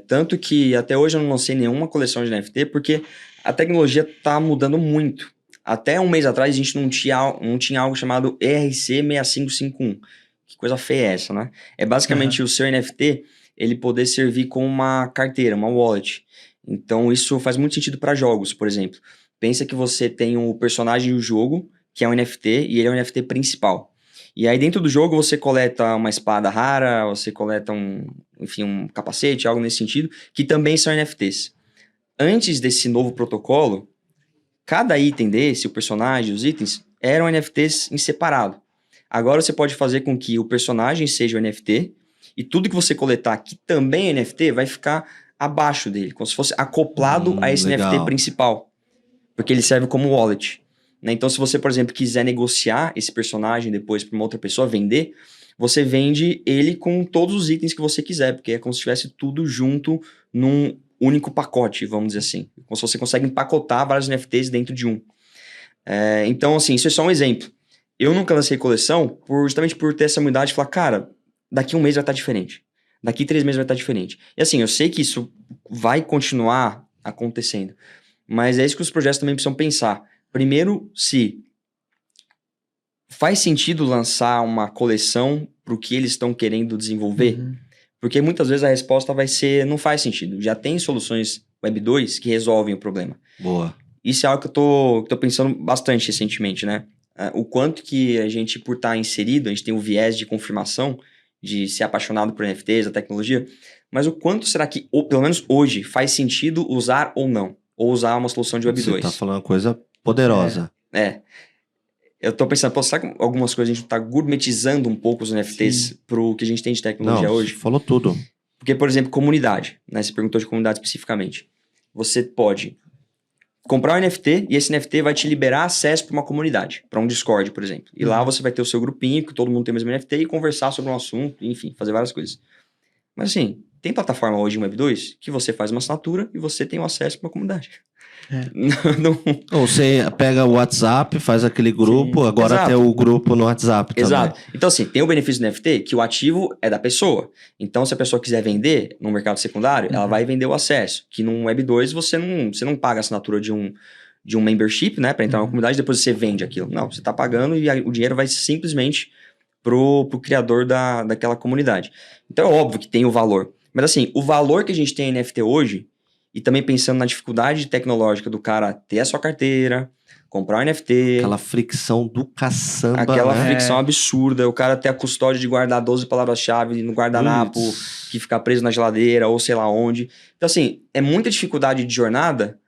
Tanto que até hoje eu não lancei nenhuma coleção de NFT, porque a tecnologia está mudando muito. Até um mês atrás, a gente não tinha algo chamado ERC6551. Que coisa feia é essa, né? É basicamente o seu NFT, ele poder servir como uma carteira, uma wallet. Então, isso faz muito sentido para jogos, por exemplo. Pensa que você tem um personagem do jogo, que é um NFT, e ele é o NFT principal. E aí, dentro do jogo, você coleta uma espada rara, você coleta um capacete, algo nesse sentido, que também são NFTs. Antes desse novo protocolo, cada item desse, o personagem, os itens, eram NFTs em separado. Agora você pode fazer com que o personagem seja o NFT e tudo que você coletar que também é NFT vai ficar abaixo dele, como se fosse acoplado a esse legal. NFT principal, porque ele serve como wallet. Né? Então, se você, por exemplo, quiser negociar esse personagem depois para uma outra pessoa vender, você vende ele com todos os itens que você quiser, porque é como se tivesse tudo junto num único pacote, vamos dizer assim. Como se você consegue empacotar vários NFTs dentro de um. Então, assim, isso é só um exemplo. Eu nunca lancei coleção justamente por ter essa humildade de falar, cara, daqui um mês vai estar diferente. Daqui 3 meses vai estar diferente. E assim, eu sei que isso vai continuar acontecendo. Mas é isso que os projetos também precisam pensar. Primeiro, se faz sentido lançar uma coleção para o que eles estão querendo desenvolver. Porque muitas vezes a resposta vai ser, não faz sentido. Já tem soluções Web 2 que resolvem o problema. Boa. Isso é algo que eu tô pensando bastante recentemente, né? O quanto que a gente, por estar inserido, a gente tem o viés de confirmação, de ser apaixonado por NFTs, a tecnologia, mas o quanto será que, pelo menos hoje, faz sentido usar ou não? Ou usar uma solução de Web 2? Você tá falando uma coisa poderosa. Eu tô pensando, pô, será que algumas coisas a gente tá gourmetizando um pouco os NFTs pro que a gente tem de tecnologia hoje? Você falou tudo. Porque, por exemplo, comunidade, né? Você perguntou de comunidade especificamente. Você pode comprar um NFT e esse NFT vai te liberar acesso para uma comunidade, para um Discord, por exemplo. E lá você vai ter o seu grupinho, que todo mundo tem o mesmo NFT, e conversar sobre um assunto, enfim, fazer várias coisas. Mas assim, tem plataforma hoje em Web 2 que você faz uma assinatura e você tem o acesso para uma comunidade. Ou você pega o WhatsApp, faz aquele grupo, agora Exato. tem o grupo no WhatsApp também. Exato. Então, assim, tem o benefício do NFT que o ativo é da pessoa. Então, se a pessoa quiser vender no mercado secundário, ela vai vender o acesso. Que no Web 2 você não paga a assinatura de um membership, né? Para entrar na comunidade, depois você vende aquilo. Não, você tá pagando e o dinheiro vai simplesmente pro criador daquela comunidade. Então, é óbvio que tem o valor. Mas, assim, o valor que a gente tem em NFT hoje, e também pensando na dificuldade tecnológica do cara ter a sua carteira, comprar um NFT. Aquela fricção do caçamba, Aquela né? fricção absurda. O cara ter a custódia de guardar 12 palavras-chave no guardanapo, que ficar preso na geladeira ou sei lá onde. Então, assim, é muita dificuldade de jornada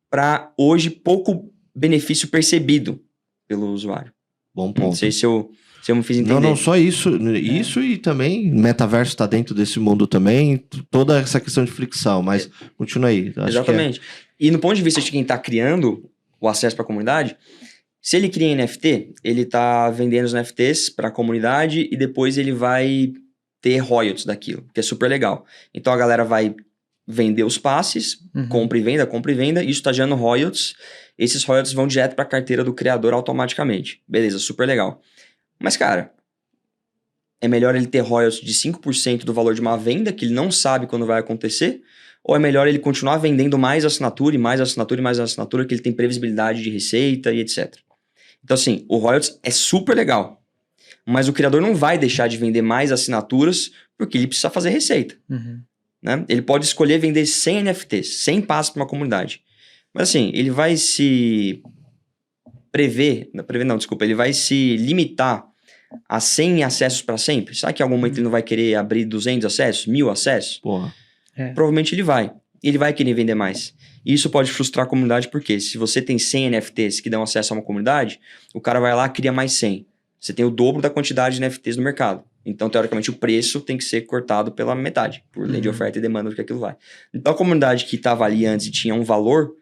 para hoje pouco benefício percebido pelo usuário. Bom ponto. Não sei se eu me fiz entender. Não, só isso. Isso e também metaverso está dentro desse mundo também. Toda essa questão de fricção, mas continua aí. Exatamente. E no ponto de vista de quem está criando o acesso para a comunidade, se ele cria NFT, ele está vendendo os NFTs para a comunidade e depois ele vai ter royalties daquilo, que é super legal. Então a galera vai vender os passes, compra e venda, e isso está gerando royalties. Esses royalties vão direto para a carteira do criador automaticamente. Beleza, super legal. Mas, cara, é melhor ele ter royalties de 5% do valor de uma venda, que ele não sabe quando vai acontecer, ou é melhor ele continuar vendendo mais assinatura, e mais assinatura, e mais assinatura, que ele tem previsibilidade de receita e etc. Então, assim, o royalties é super legal, mas o criador não vai deixar de vender mais assinaturas porque ele precisa fazer receita. Né? Ele pode escolher vender 100 NFTs, 100 passos para uma comunidade. Mas, assim, ele vai se ele vai se limitar a 100 acessos para sempre? Será que em algum momento ele não vai querer abrir 200 acessos, 1000 acessos? Porra. Provavelmente ele vai. Ele vai querer vender mais. E isso pode frustrar a comunidade, porque se você tem 100 NFTs que dão acesso a uma comunidade, o cara vai lá e cria mais 100. Você tem o dobro da quantidade de NFTs no mercado. Então, teoricamente, o preço tem que ser cortado pela metade, por lei de oferta e demanda do que aquilo vai. Então, a comunidade que estava ali antes e tinha um valor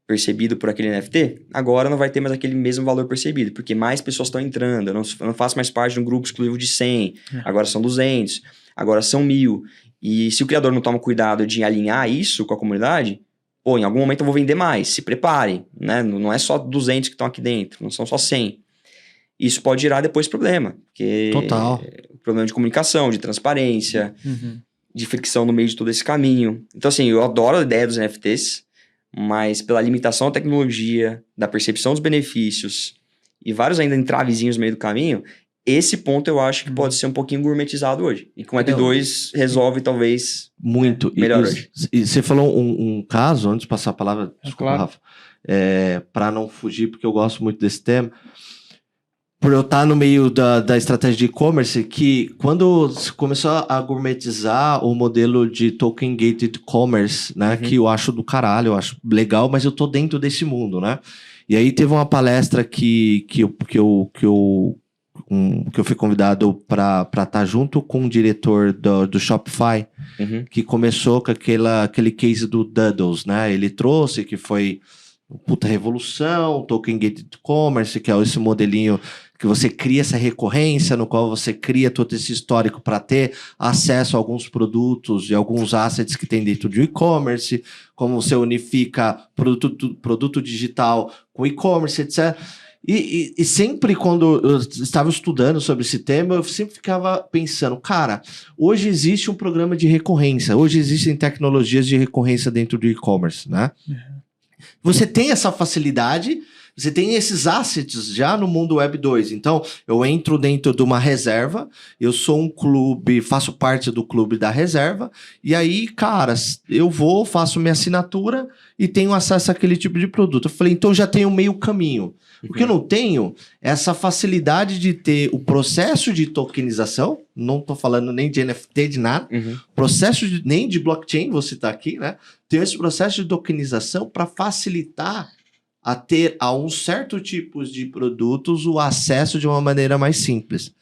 percebido por aquele NFT, agora não vai ter mais aquele mesmo valor percebido, porque mais pessoas estão entrando. Eu não faço mais parte de um grupo exclusivo de 100, agora são 200, agora são 1000. E se o criador não toma cuidado de alinhar isso com a comunidade, em algum momento eu vou vender mais, se preparem, né? Não é só 200 que estão aqui dentro, não são só 100. Isso pode gerar depois problema, porque Total. Problema de comunicação, de transparência, de fricção no meio de todo esse caminho. Então, assim, eu adoro a ideia dos NFTs, mas pela limitação da tecnologia, da percepção dos benefícios e vários ainda entravezinhos no meio do caminho, esse ponto eu acho que pode ser um pouquinho gourmetizado hoje. E com o Web 2 resolve talvez muito. melhor hoje. E você falou um caso, antes de passar a palavra, desculpa, claro. Rafa, para não fugir, porque eu gosto muito desse tema, por eu estar no meio da estratégia de e-commerce, que quando se começou a gourmetizar o modelo de token gated commerce, né, que eu acho do caralho, eu acho legal, mas eu tô dentro desse mundo, né? E aí teve uma palestra que eu fui convidado para estar junto com o diretor do Shopify, que começou com aquele case do Doodles, né? Ele trouxe que foi uma puta revolução, token gated commerce, que é esse modelinho que você cria essa recorrência, no qual você cria todo esse histórico para ter acesso a alguns produtos e alguns assets que tem dentro de e-commerce, como você unifica produto digital com e-commerce, etc. E sempre quando eu estava estudando sobre esse tema, eu sempre ficava pensando, cara, hoje existe um programa de recorrência, hoje existem tecnologias de recorrência dentro do e-commerce, né? Você tem essa facilidade, você tem esses assets já no mundo Web 2. Então, eu entro dentro de uma reserva, eu sou um clube, faço parte do clube da reserva, e aí, cara, eu vou, faço minha assinatura e tenho acesso àquele tipo de produto. Eu falei, então já tenho meio caminho. O que eu não tenho é essa facilidade de ter o processo de tokenização, não estou falando nem de NFT, de nada, nem de blockchain, vou citar aqui, né? Tem esse processo de tokenização para facilitar a ter a um certo tipo de produtos o acesso de uma maneira mais simples.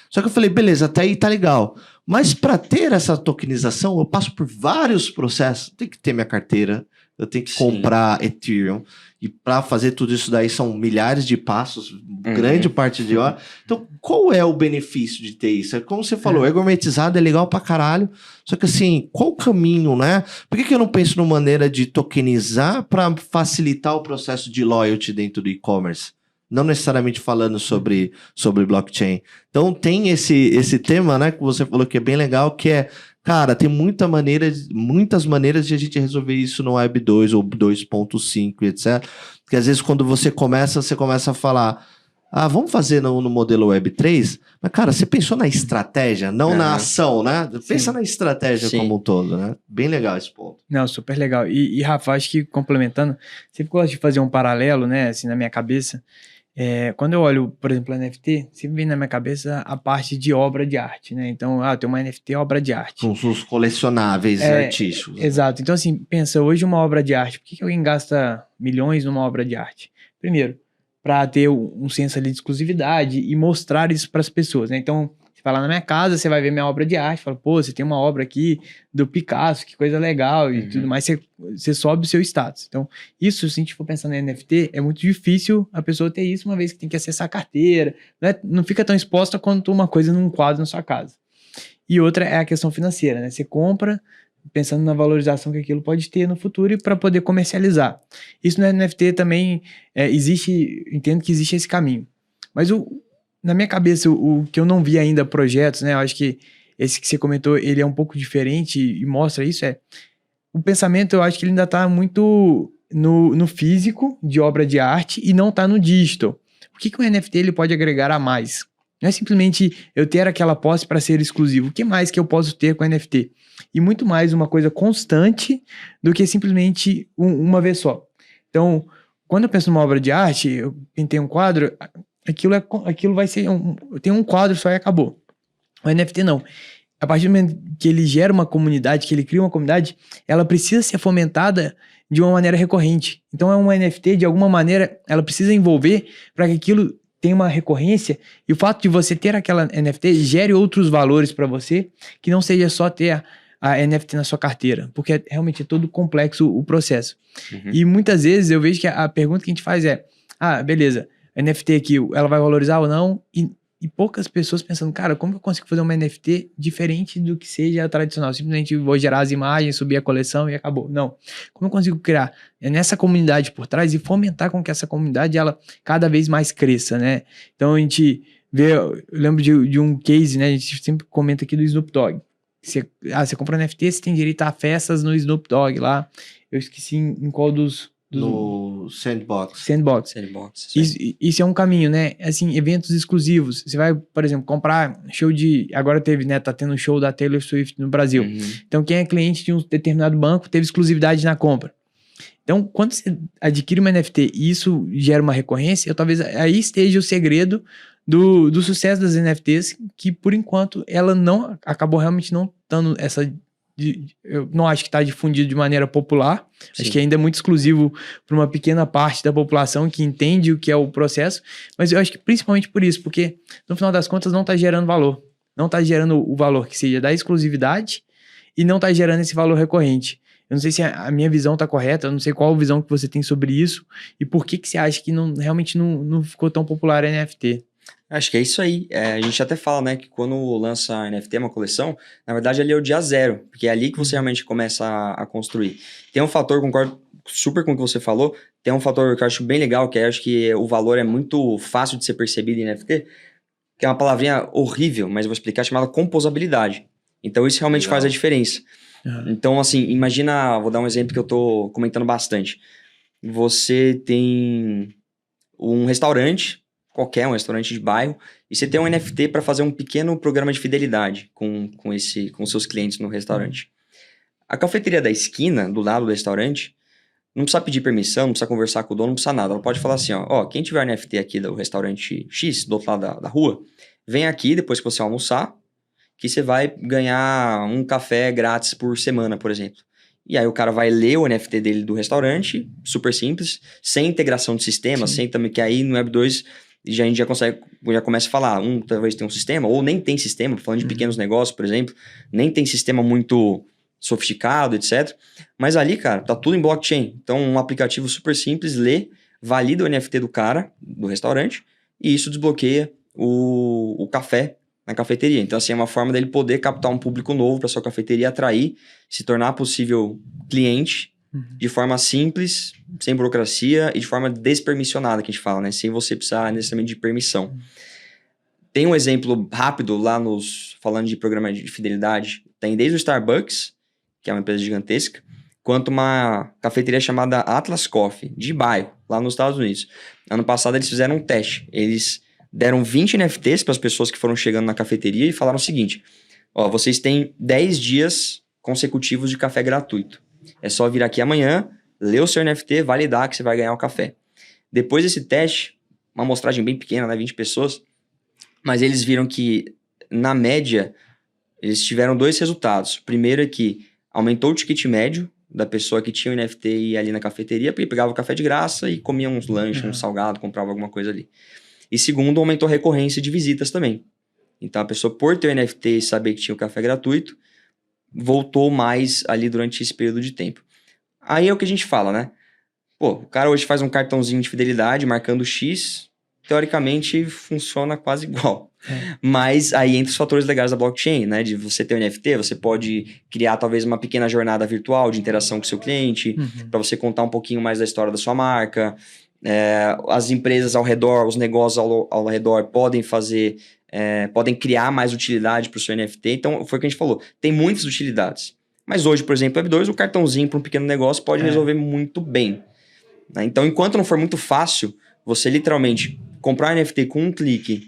Só que eu falei, beleza, até aí tá legal. Mas para ter essa tokenização, eu passo por vários processos. Eu tenho que ter minha carteira, eu tenho que comprar Ethereum. E para fazer tudo isso daí são milhares de passos, grande parte de hora. Então, qual é o benefício de ter isso? Como você falou, é gourmetizado, é legal pra caralho. Só que assim, qual o caminho, né? Por que eu não penso numa maneira de tokenizar para facilitar o processo de loyalty dentro do e-commerce? Não necessariamente falando sobre blockchain. Então, tem esse tema, né, que você falou que é bem legal, que é, cara, tem muitas maneiras de a gente resolver isso no Web 2 ou 2.5, etc. Porque às vezes quando você começa a falar, vamos fazer no modelo Web 3, mas cara, você pensou na estratégia, não na ação, né? Pensa na estratégia como um todo, né? Bem legal esse ponto. Não, super legal. E Rafa, acho que complementando, sempre gosto de fazer um paralelo, né, assim, na minha cabeça. Quando eu olho, por exemplo, NFT, sempre vem na minha cabeça a parte de obra de arte, né? Então, tem uma NFT obra de arte. Com os colecionáveis artísticos. Exato. Então, assim, pensa, hoje uma obra de arte, por que alguém gasta milhões numa obra de arte? Primeiro, para ter um senso ali de exclusividade e mostrar isso para as pessoas, né? Então, você vai lá na minha casa, você vai ver minha obra de arte, fala, pô, você tem uma obra aqui do Picasso, que coisa legal e tudo mais, você sobe o seu status. Então, isso, se a gente for pensando em NFT, é muito difícil a pessoa ter isso, uma vez que tem que acessar a carteira, não fica tão exposta quanto uma coisa num quadro na sua casa. E outra é a questão financeira, né? Você compra pensando na valorização que aquilo pode ter no futuro e para poder comercializar. Isso no NFT também entendo que existe esse caminho. Mas na minha cabeça, o que eu não vi ainda projetos, né? Eu acho que esse que você comentou, ele é um pouco diferente e mostra isso, o pensamento, eu acho que ele ainda está muito no físico de obra de arte e não está no digital. O que o NFT ele pode agregar a mais? Não é simplesmente eu ter aquela posse para ser exclusivo. O que mais que eu posso ter com NFT? E muito mais uma coisa constante do que simplesmente uma vez só. Então, quando eu penso numa obra de arte, eu pintei um quadro, aquilo vai ser tem um quadro só e acabou. O NFT não. A partir do momento que ele gera uma comunidade, que ele cria uma comunidade, ela precisa ser fomentada de uma maneira recorrente. Então, é uma NFT, de alguma maneira, ela precisa envolver para que aquilo tenha uma recorrência, e o fato de você ter aquela NFT gere outros valores para você, que não seja só ter a NFT na sua carteira, porque realmente é todo complexo o processo. E muitas vezes eu vejo que a pergunta que a gente faz beleza, a NFT aqui, ela vai valorizar ou não? E poucas pessoas pensando, cara, como que eu consigo fazer uma NFT diferente do que seja tradicional? Simplesmente vou gerar as imagens, subir a coleção e acabou. Não. Como eu consigo criar nessa comunidade por trás e fomentar com que essa comunidade ela cada vez mais cresça, né? Então a gente eu lembro de um case, né? A gente sempre comenta aqui do Snoop Dogg. Você compra um NFT, você tem direito a festas no Snoop Dogg lá. Eu esqueci em qual dos No Sandbox. Sandbox. Sandbox. Isso é um caminho, né? Assim, eventos exclusivos. Você vai, por exemplo, comprar show de... Agora teve, né? Tá tendo um show da Taylor Swift no Brasil. Uhum. Então, quem é cliente de um determinado banco teve exclusividade na compra. Então, quando você adquire uma NFT e isso gera uma recorrência, talvez aí esteja o segredo do sucesso das NFTs, que por enquanto ela não acabou realmente não estando essa... eu não acho que está difundido de maneira popular. Sim. Acho que ainda é muito exclusivo para uma pequena parte da população que entende o que é o processo. Mas eu acho que principalmente por isso, porque no final das contas não está gerando valor. Não está gerando o valor que seja da exclusividade e não está gerando esse valor recorrente. Eu não sei se a minha visão está correta, eu não sei qual visão que você tem sobre isso e por que você acha que realmente não ficou tão popular a NFT. Acho que é isso aí. A gente até fala, né, que quando lança a NFT, uma coleção, na verdade ali é o dia zero, porque é ali que você realmente começa a construir. Tem um fator, concordo super com o que você falou, tem um fator que eu acho bem legal, que eu acho que o valor é muito fácil de ser percebido em NFT, que é uma palavrinha horrível, mas eu vou explicar, chamada composabilidade. Então isso realmente faz a diferença. Então, assim, imagina, vou dar um exemplo que eu tô comentando bastante. Você tem um restaurante, qualquer um restaurante de bairro, e você tem um NFT para fazer um pequeno programa de fidelidade com seus clientes no restaurante. A cafeteria da esquina, do lado do restaurante, não precisa pedir permissão, não precisa conversar com o dono, não precisa nada. Ela pode falar assim, ó, quem tiver NFT aqui do restaurante X, do outro lado da rua, vem aqui depois que você almoçar, que você vai ganhar um café grátis por semana, por exemplo. E aí o cara vai ler o NFT dele do restaurante, super simples, sem integração de sistema, sem também, que aí no Web2 a gente já começa a falar, talvez tem um sistema, ou nem tem sistema, falando de pequenos negócios, por exemplo, nem tem sistema muito sofisticado, etc. Mas ali, cara, tá tudo em blockchain. Então, um aplicativo super simples, lê, valida o NFT do cara, do restaurante, e isso desbloqueia o café na cafeteria. Então, assim, é uma forma dele poder captar um público novo para sua cafeteria, atrair, se tornar possível cliente de forma simples, sem burocracia e de forma despermissionada, que a gente fala, né? Sem você precisar necessariamente de permissão. Tem um exemplo rápido lá falando de programa de fidelidade. Tem desde o Starbucks, que é uma empresa gigantesca, quanto uma cafeteria chamada Atlas Coffee, de bairro, lá nos Estados Unidos. Ano passado eles fizeram um teste. Eles deram 20 NFTs para as pessoas que foram chegando na cafeteria e falaram o seguinte, ó, vocês têm 10 dias consecutivos de café gratuito. É só vir aqui amanhã, ler o seu NFT, validar que você vai ganhar o café. Depois desse teste, uma amostragem bem pequena, né, 20 pessoas, mas eles viram que, na média, eles tiveram 2 resultados. O primeiro é que aumentou o ticket médio da pessoa que tinha o NFT e ia ali na cafeteria, porque pegava o café de graça e comia uns lanches, um salgado, comprava alguma coisa ali. E segundo, aumentou a recorrência de visitas também. Então, a pessoa, por ter o NFT e saber que tinha o café gratuito, voltou mais ali durante esse período de tempo. Aí é o que a gente fala, né? Pô, o cara hoje faz um cartãozinho de fidelidade marcando X, teoricamente funciona quase igual. Mas aí entra os fatores legais da blockchain, né? De você ter um NFT, você pode criar talvez uma pequena jornada virtual de interação com o seu cliente, para você contar um pouquinho mais da história da sua marca. As empresas ao redor, os negócios ao redor podem fazer, podem criar mais utilidade para o seu NFT. Então, foi o que a gente falou, tem muitas utilidades. Mas hoje, por exemplo, Web2, o cartãozinho para um pequeno negócio pode resolver muito bem. Né? Então, enquanto não for muito fácil, você literalmente comprar NFT com um clique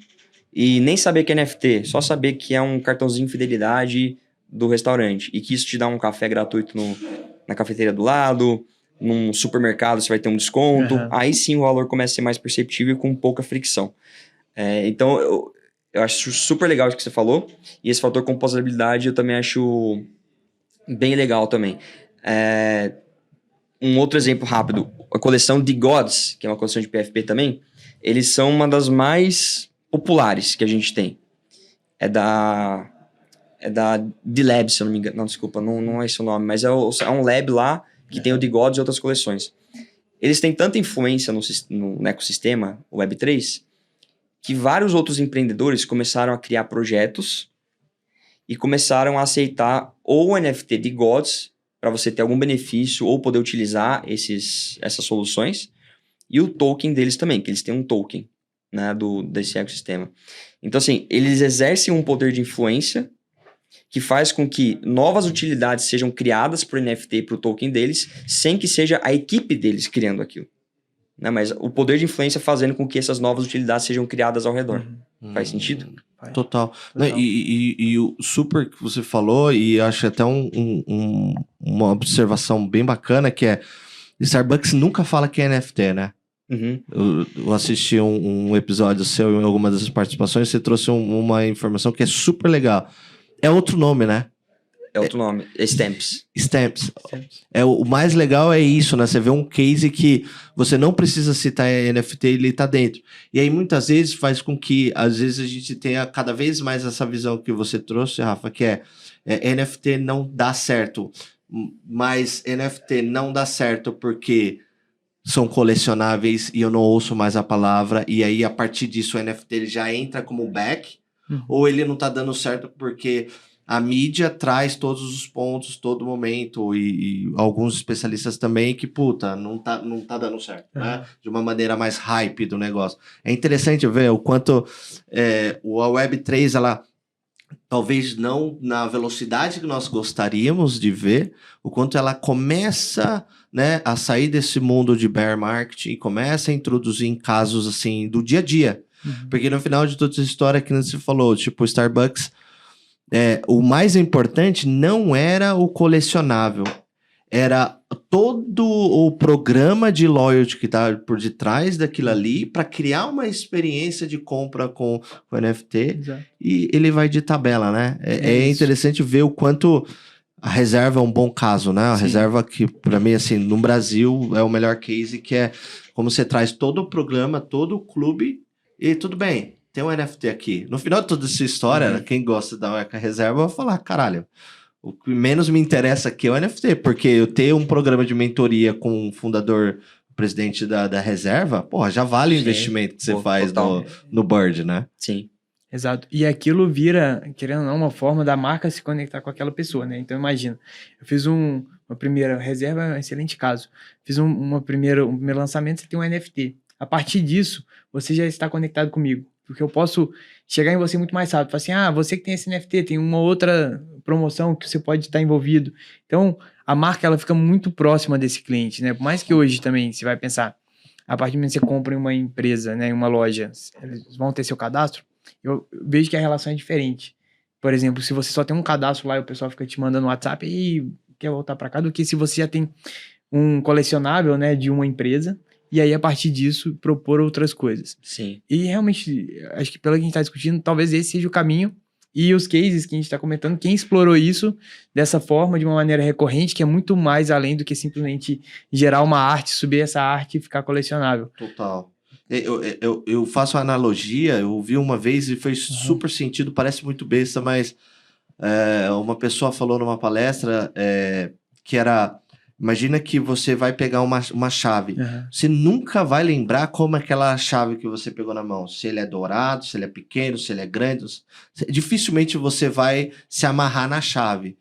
e nem saber que é NFT, só saber que é um cartãozinho de fidelidade do restaurante e que isso te dá um café gratuito na cafeteria do lado, num supermercado você vai ter um desconto, aí sim o valor começa a ser mais perceptível e com pouca fricção. Então, eu acho super legal o que você falou, e esse fator composabilidade eu também acho bem legal também. Um outro exemplo rápido, a coleção The Gods, que é uma coleção de PFP também, eles são uma das mais populares que a gente tem. É da The Lab, se eu não me engano. Não, desculpa, não é esse o nome, mas é um lab lá que tem o The Gods e outras coleções. Eles têm tanta influência no ecossistema Web3 que vários outros empreendedores começaram a criar projetos e começaram a aceitar ou o NFT The Gods para você ter algum benefício ou poder utilizar essas soluções, e o token deles também, que eles têm um token, né, desse ecossistema. Então, assim, eles exercem um poder de influência que faz com que novas utilidades sejam criadas por NFT para o token deles, sem que seja a equipe deles criando aquilo. Né? Mas o poder de influência fazendo com que essas novas utilidades sejam criadas ao redor. Faz sentido? Total. E o super que você falou, e acho até uma observação bem bacana, que é Starbucks nunca fala que é NFT, né? Eu assisti um episódio seu em alguma das participações, você trouxe uma informação que é super legal. É outro nome, né? É outro nome. Stamps. Stamps. O mais legal é isso, né? Você vê um case que você não precisa citar NFT, ele tá dentro. E aí, muitas vezes, faz com que, às vezes, a gente tenha cada vez mais essa visão que você trouxe, Rafa, que NFT não dá certo. Mas NFT não dá certo porque são colecionáveis e eu não ouço mais a palavra. E aí, a partir disso, o NFT ele já entra como back. Ou ele não tá dando certo porque a mídia traz todos os pontos, todo momento, e alguns especialistas também que, não tá dando certo, né? De uma maneira mais hype do negócio. É interessante ver o quanto a Web3, ela, talvez não na velocidade que nós gostaríamos de ver, o quanto ela começa, né, a sair desse mundo de bear market e começa a introduzir em casos, assim, do dia a dia. Porque no final de toda essa história que você falou, tipo, o Starbucks, o mais importante não era o colecionável, era todo o programa de loyalty que está por detrás daquilo ali para criar uma experiência de compra com o NFT. Exato. E ele vai de tabela, né? É interessante ver o quanto a reserva é um bom caso, né? A reserva que, para mim, assim, no Brasil é o melhor case, que é como você traz todo o programa, todo o clube e tudo bem. Tem um NFT aqui. No final de toda essa história, quem gosta da marca reserva vai falar, caralho, o que menos me interessa aqui é o NFT, porque eu ter um programa de mentoria com o fundador, o presidente da reserva, porra, já vale o investimento que você faz no Bird, né? Sim. Exato. E aquilo vira, querendo ou não, uma forma da marca se conectar com aquela pessoa, né? Então, imagina, eu fiz uma primeira reserva, é um excelente caso. Fiz um primeiro lançamento, você tem um NFT. A partir disso, você já está conectado comigo. Porque eu posso chegar em você muito mais rápido. Falar assim, você que tem esse NFT, tem uma outra promoção que você pode estar envolvido. Então, a marca, ela fica muito próxima desse cliente, né? Por mais que hoje também, você vai pensar, a partir do momento que você compra em uma empresa, né, em uma loja, eles vão ter seu cadastro, eu vejo que a relação é diferente. Por exemplo, se você só tem um cadastro lá e o pessoal fica te mandando no WhatsApp e quer voltar para cá, do que se você já tem um colecionável, né, de uma empresa, e aí, a partir disso, propor outras coisas. Sim. E realmente, acho que pelo que a gente está discutindo, talvez esse seja o caminho. E os cases que a gente está comentando, quem explorou isso dessa forma, de uma maneira recorrente, que é muito mais além do que simplesmente gerar uma arte, subir essa arte e ficar colecionável. Total. Eu faço uma analogia, eu ouvi uma vez e fez super sentido, parece muito besta, mas uma pessoa falou numa palestra que era... Imagina que você vai pegar uma chave. Você nunca vai lembrar como é aquela chave que você pegou na mão. Se ele é dourado, se ele é pequeno, se ele é grande. Dificilmente você vai se amarrar na chave.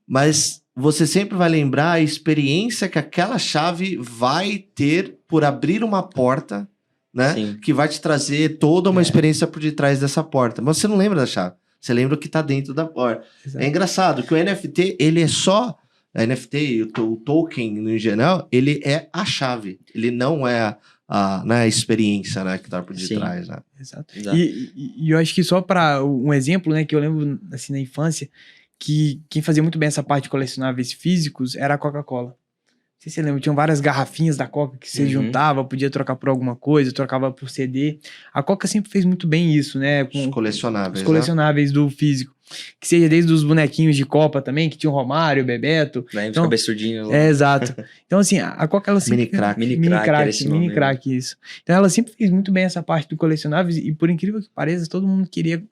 Mas você sempre vai lembrar a experiência que aquela chave vai ter por abrir uma porta, né? Sim. Que vai te trazer toda uma experiência por detrás dessa porta. Mas você não lembra da chave. Você lembra o que está dentro da porta. Exato. É engraçado que o NFT, ele é só... A NFT, o token, no geral, ele é a chave. Ele não é a experiência, né, que está por detrás. Né? Exato. E eu acho que só para um exemplo, né, que eu lembro assim, na infância, que quem fazia muito bem essa parte de colecionáveis físicos era a Coca-Cola. Não sei se você lembra, tinham várias garrafinhas da Coca que você juntava, podia trocar por alguma coisa, trocava por CD. A Coca sempre fez muito bem isso, né? Com os colecionáveis. Os colecionáveis, né? Do físico. Que seja desde os bonequinhos de Copa também, que tinha o Romário, o Bebeto. Então, cabeçudinho. Exato. Então, assim, a Coca, ela sempre... Mini crack, isso. Então, ela sempre fez muito bem essa parte do colecionáveis e, por incrível que pareça, todo mundo queria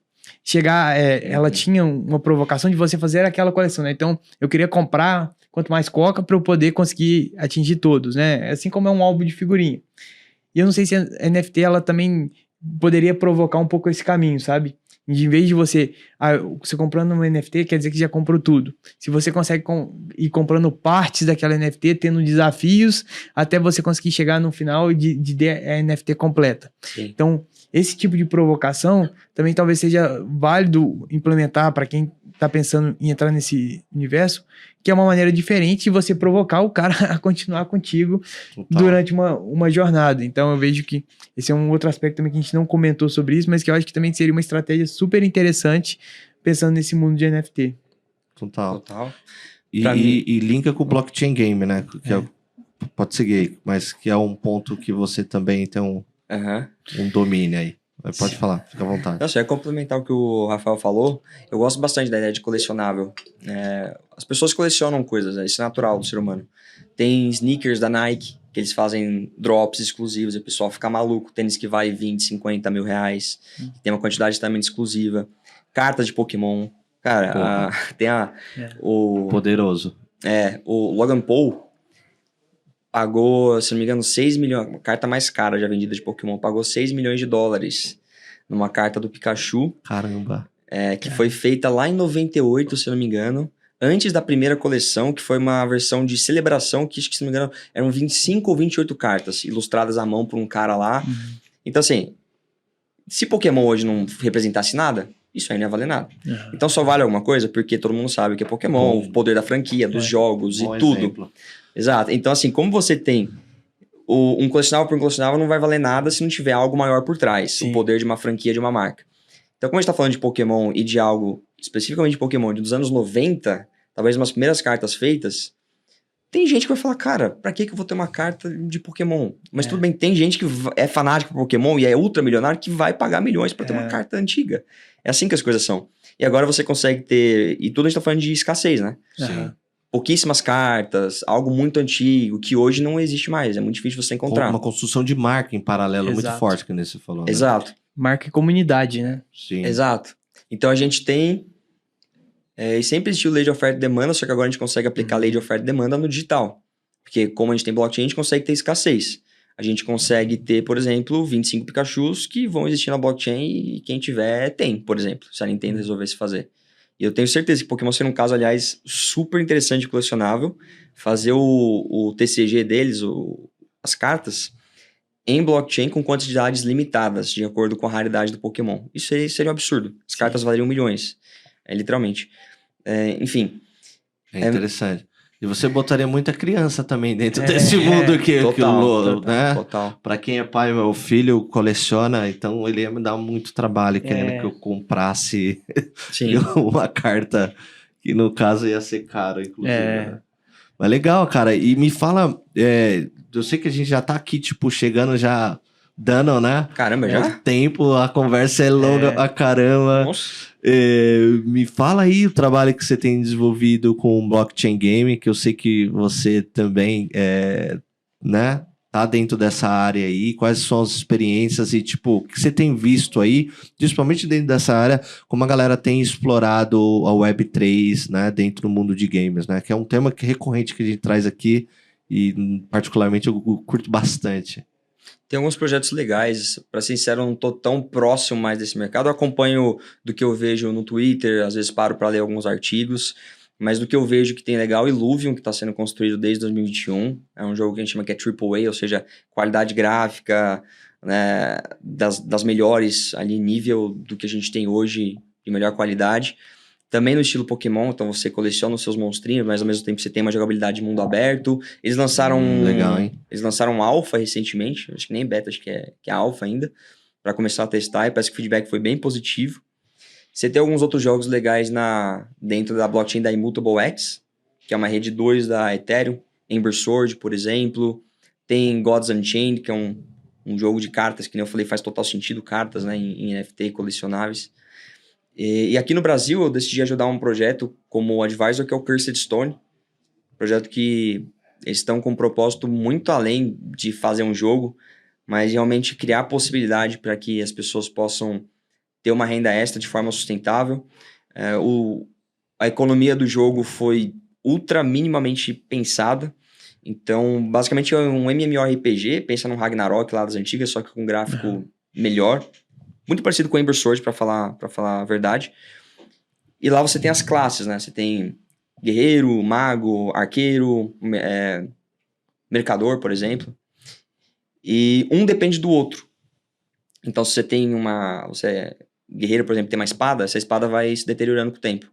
chegar... Ela tinha uma provocação de você fazer aquela coleção, né? Então, eu queria comprar quanto mais Coca para eu poder conseguir atingir todos, né? Assim como é um álbum de figurinha. E eu não sei se a NFT, ela também poderia provocar um pouco esse caminho, sabe? Em vez de você comprando uma NFT, quer dizer que já comprou tudo. Se você consegue ir comprando partes daquela NFT, tendo desafios, até você conseguir chegar no final de ter a NFT completa. Sim. Então, esse tipo de provocação também talvez seja válido implementar para quem tá pensando em entrar nesse universo, que é uma maneira diferente de você provocar o cara a continuar contigo Total. durante uma jornada. Então eu vejo que esse é um outro aspecto também que a gente não comentou sobre isso, mas que eu acho que também seria uma estratégia super interessante pensando nesse mundo de NFT. Total. Total. E, Pra mim- e linka com o blockchain game, né? Que pode ser gay, mas que é um ponto que você também tem Aham. um domínio aí. Mas pode falar, fica à vontade. Nossa, eu ia complementar o que o Rafael falou. Eu gosto bastante da ideia de colecionável. As pessoas colecionam coisas, né? Isso é natural do ser humano. Tem sneakers da Nike, que eles fazem drops exclusivos, e o pessoal fica maluco. Tênis que vai 20, 50 mil reais. Tem uma quantidade também exclusiva. Cartas de Pokémon. Cara, tem o Logan Paul pagou, se não me engano, 6 milhões. A carta mais cara já vendida de Pokémon. Pagou 6 milhões de dólares numa carta do Pikachu. Caramba. Que foi feita lá em 98, se eu não me engano, antes da primeira coleção, que foi uma versão de celebração, que, se não me engano, eram 25 ou 28 cartas, ilustradas à mão por um cara lá. Então, assim, se Pokémon hoje não representasse nada, isso aí não ia valer nada. Então, só vale alguma coisa porque todo mundo sabe que é Pokémon, o poder da franquia, dos jogos Bom e tudo. exemplo. Exato. Então, assim, como você tem um colecionável por um colecionável, não vai valer nada se não tiver algo maior por trás. Sim. O poder de uma franquia, de uma marca. Então, como a gente tá falando de Pokémon e de algo, especificamente de Pokémon, dos anos 90, talvez umas primeiras cartas feitas, tem gente que vai falar, cara, pra que eu vou ter uma carta de Pokémon? Mas tudo bem, tem gente que é fanática por Pokémon e é ultramilionário que vai pagar milhões pra ter uma carta antiga. É assim que as coisas são. E agora você consegue ter... E tudo a gente tá falando de escassez, né? Sim. Pouquíssimas cartas, algo muito antigo, que hoje não existe mais. É muito difícil você encontrar. Uma construção de marca em paralelo muito Exato. forte, que nem você falou. Né? Exato. Marca e comunidade, né? Sim. Exato. Então a gente tem... e sempre existiu lei de oferta e demanda, só que agora a gente consegue aplicar a lei de oferta e demanda no digital. Porque como a gente tem blockchain, a gente consegue ter escassez. A gente consegue ter, por exemplo, 25 Pikachus que vão existir na blockchain e quem tiver tem, por exemplo, se a Nintendo resolvesse fazer. E eu tenho certeza que Pokémon seria um caso, aliás, super interessante e colecionável. Fazer o TCG deles, as cartas, em blockchain com quantidades limitadas, de acordo com a raridade do Pokémon. Isso aí seria um absurdo. As cartas valeriam milhões, literalmente. Enfim. É interessante. E você botaria muita criança também dentro desse mundo que né? Total. Pra quem é pai, meu filho coleciona, então ele ia me dar muito trabalho querendo que eu comprasse uma carta que no caso ia ser caro, inclusive. Né? Mas legal, cara. E me fala, eu sei que a gente já tá aqui, tipo, chegando já dando, né? Caramba, já? O tempo, a conversa é longa pra caramba. Nossa. Me fala aí o trabalho que você tem desenvolvido com o Blockchain Game, que eu sei que você também né, tá dentro dessa área aí, quais são as experiências e, tipo, o que você tem visto aí, principalmente dentro dessa área, como a galera tem explorado a Web3, né, dentro do mundo de games, né, que é um tema recorrente que a gente traz aqui e, particularmente, eu curto bastante. Tem alguns projetos legais, para ser sincero, eu não tô tão próximo mais desse mercado. Eu acompanho do que eu vejo no Twitter, às vezes paro para ler alguns artigos, mas do que eu vejo que tem legal, Illuvium, que está sendo construído desde 2021, é um jogo que a gente chama que é AAA, ou seja, qualidade gráfica, né, das melhores ali, nível do que a gente tem hoje, de melhor qualidade. Também no estilo Pokémon, então você coleciona os seus monstrinhos, mas ao mesmo tempo você tem uma jogabilidade de mundo aberto. Eles lançaram legal, hein? Eles lançaram alpha recentemente, acho que nem beta, acho que é alpha ainda, para começar a testar, e parece que o feedback foi bem positivo. Você tem alguns outros jogos legais dentro da blockchain da Immutable X, que é uma rede 2 da Ethereum, Ember Sword, por exemplo. Tem Gods Unchained, que é um jogo de cartas, que nem eu falei, faz total sentido, cartas, né, em NFT colecionáveis. E aqui no Brasil eu decidi ajudar um projeto como advisor que é o Cursed Stone, projeto que eles estão com um propósito muito além de fazer um jogo, mas realmente criar possibilidade para que as pessoas possam ter uma renda extra de forma sustentável. A economia do jogo foi ultra minimamente pensada, então basicamente é um MMORPG, pensa num Ragnarok lá das antigas, só que com um gráfico melhor. Muito parecido com o Ember Sword, pra falar a verdade. E lá você tem as classes, né? Você tem guerreiro, mago, arqueiro, mercador, por exemplo. E um depende do outro. Então, se você tem você é guerreiro, por exemplo, tem uma espada, essa espada vai se deteriorando com o tempo.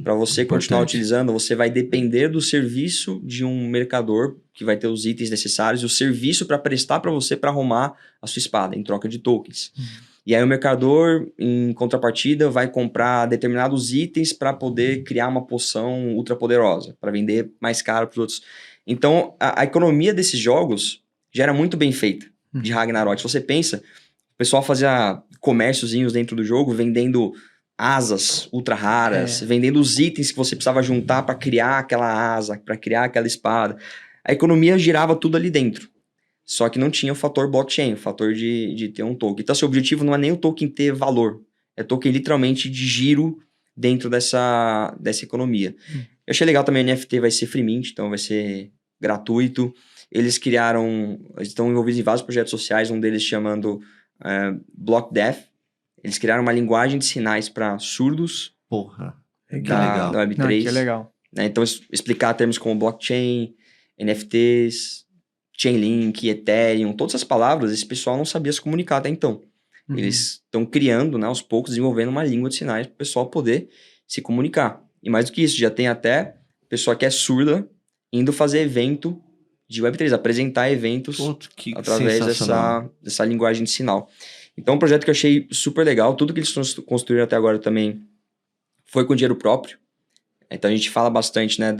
Para você continuar Importante. utilizando, você vai depender do serviço de um mercador que vai ter os itens necessários e o serviço para prestar para você para arrumar a sua espada em troca de tokens. E aí o mercador, em contrapartida, vai comprar determinados itens para poder criar uma poção ultra poderosa, para vender mais caro para os outros. Então, a economia desses jogos já era muito bem feita, de Ragnarok. Se você pensa, o pessoal fazia comérciozinhos dentro do jogo, vendendo asas ultra raras, vendendo os itens que você precisava juntar para criar aquela asa, para criar aquela espada. A economia girava tudo ali dentro. Só que não tinha o fator blockchain, o fator de ter um token. Então, seu objetivo não é nem o token ter valor. É token literalmente de giro dentro dessa economia. Eu achei legal também, o NFT vai ser free mint, então vai ser gratuito. Eles estão envolvidos em vários projetos sociais, um deles chamando Block Death. Eles criaram uma linguagem de sinais para surdos Porra. da Web3. Não, que é legal. Né? Então, explicar termos como blockchain, NFTs, Chainlink, Ethereum, todas essas palavras, esse pessoal não sabia se comunicar até então. Eles estão criando, né, aos poucos, desenvolvendo uma língua de sinais para o pessoal poder se comunicar. E mais do que isso, já tem até pessoa que é surda indo fazer evento de Web3, apresentar eventos através dessa linguagem de sinal. Então, um projeto que eu achei super legal. Tudo que eles construíram até agora também foi com dinheiro próprio. Então, a gente fala bastante, né,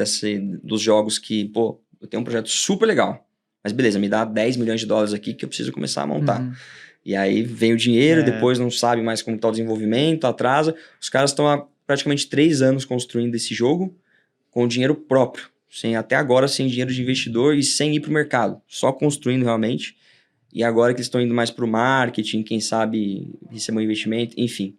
dos jogos que, pô, eu tenho um projeto super legal. Mas beleza, me dá 10 milhões de dólares aqui que eu preciso começar a montar. E aí vem o dinheiro, depois não sabe mais como está o desenvolvimento, atrasa. Os caras estão há praticamente 3 anos construindo esse jogo com dinheiro próprio. Até agora sem dinheiro de investidor e sem ir para o mercado. Só construindo realmente. E agora que eles estão indo mais para o marketing, quem sabe receber um investimento, enfim.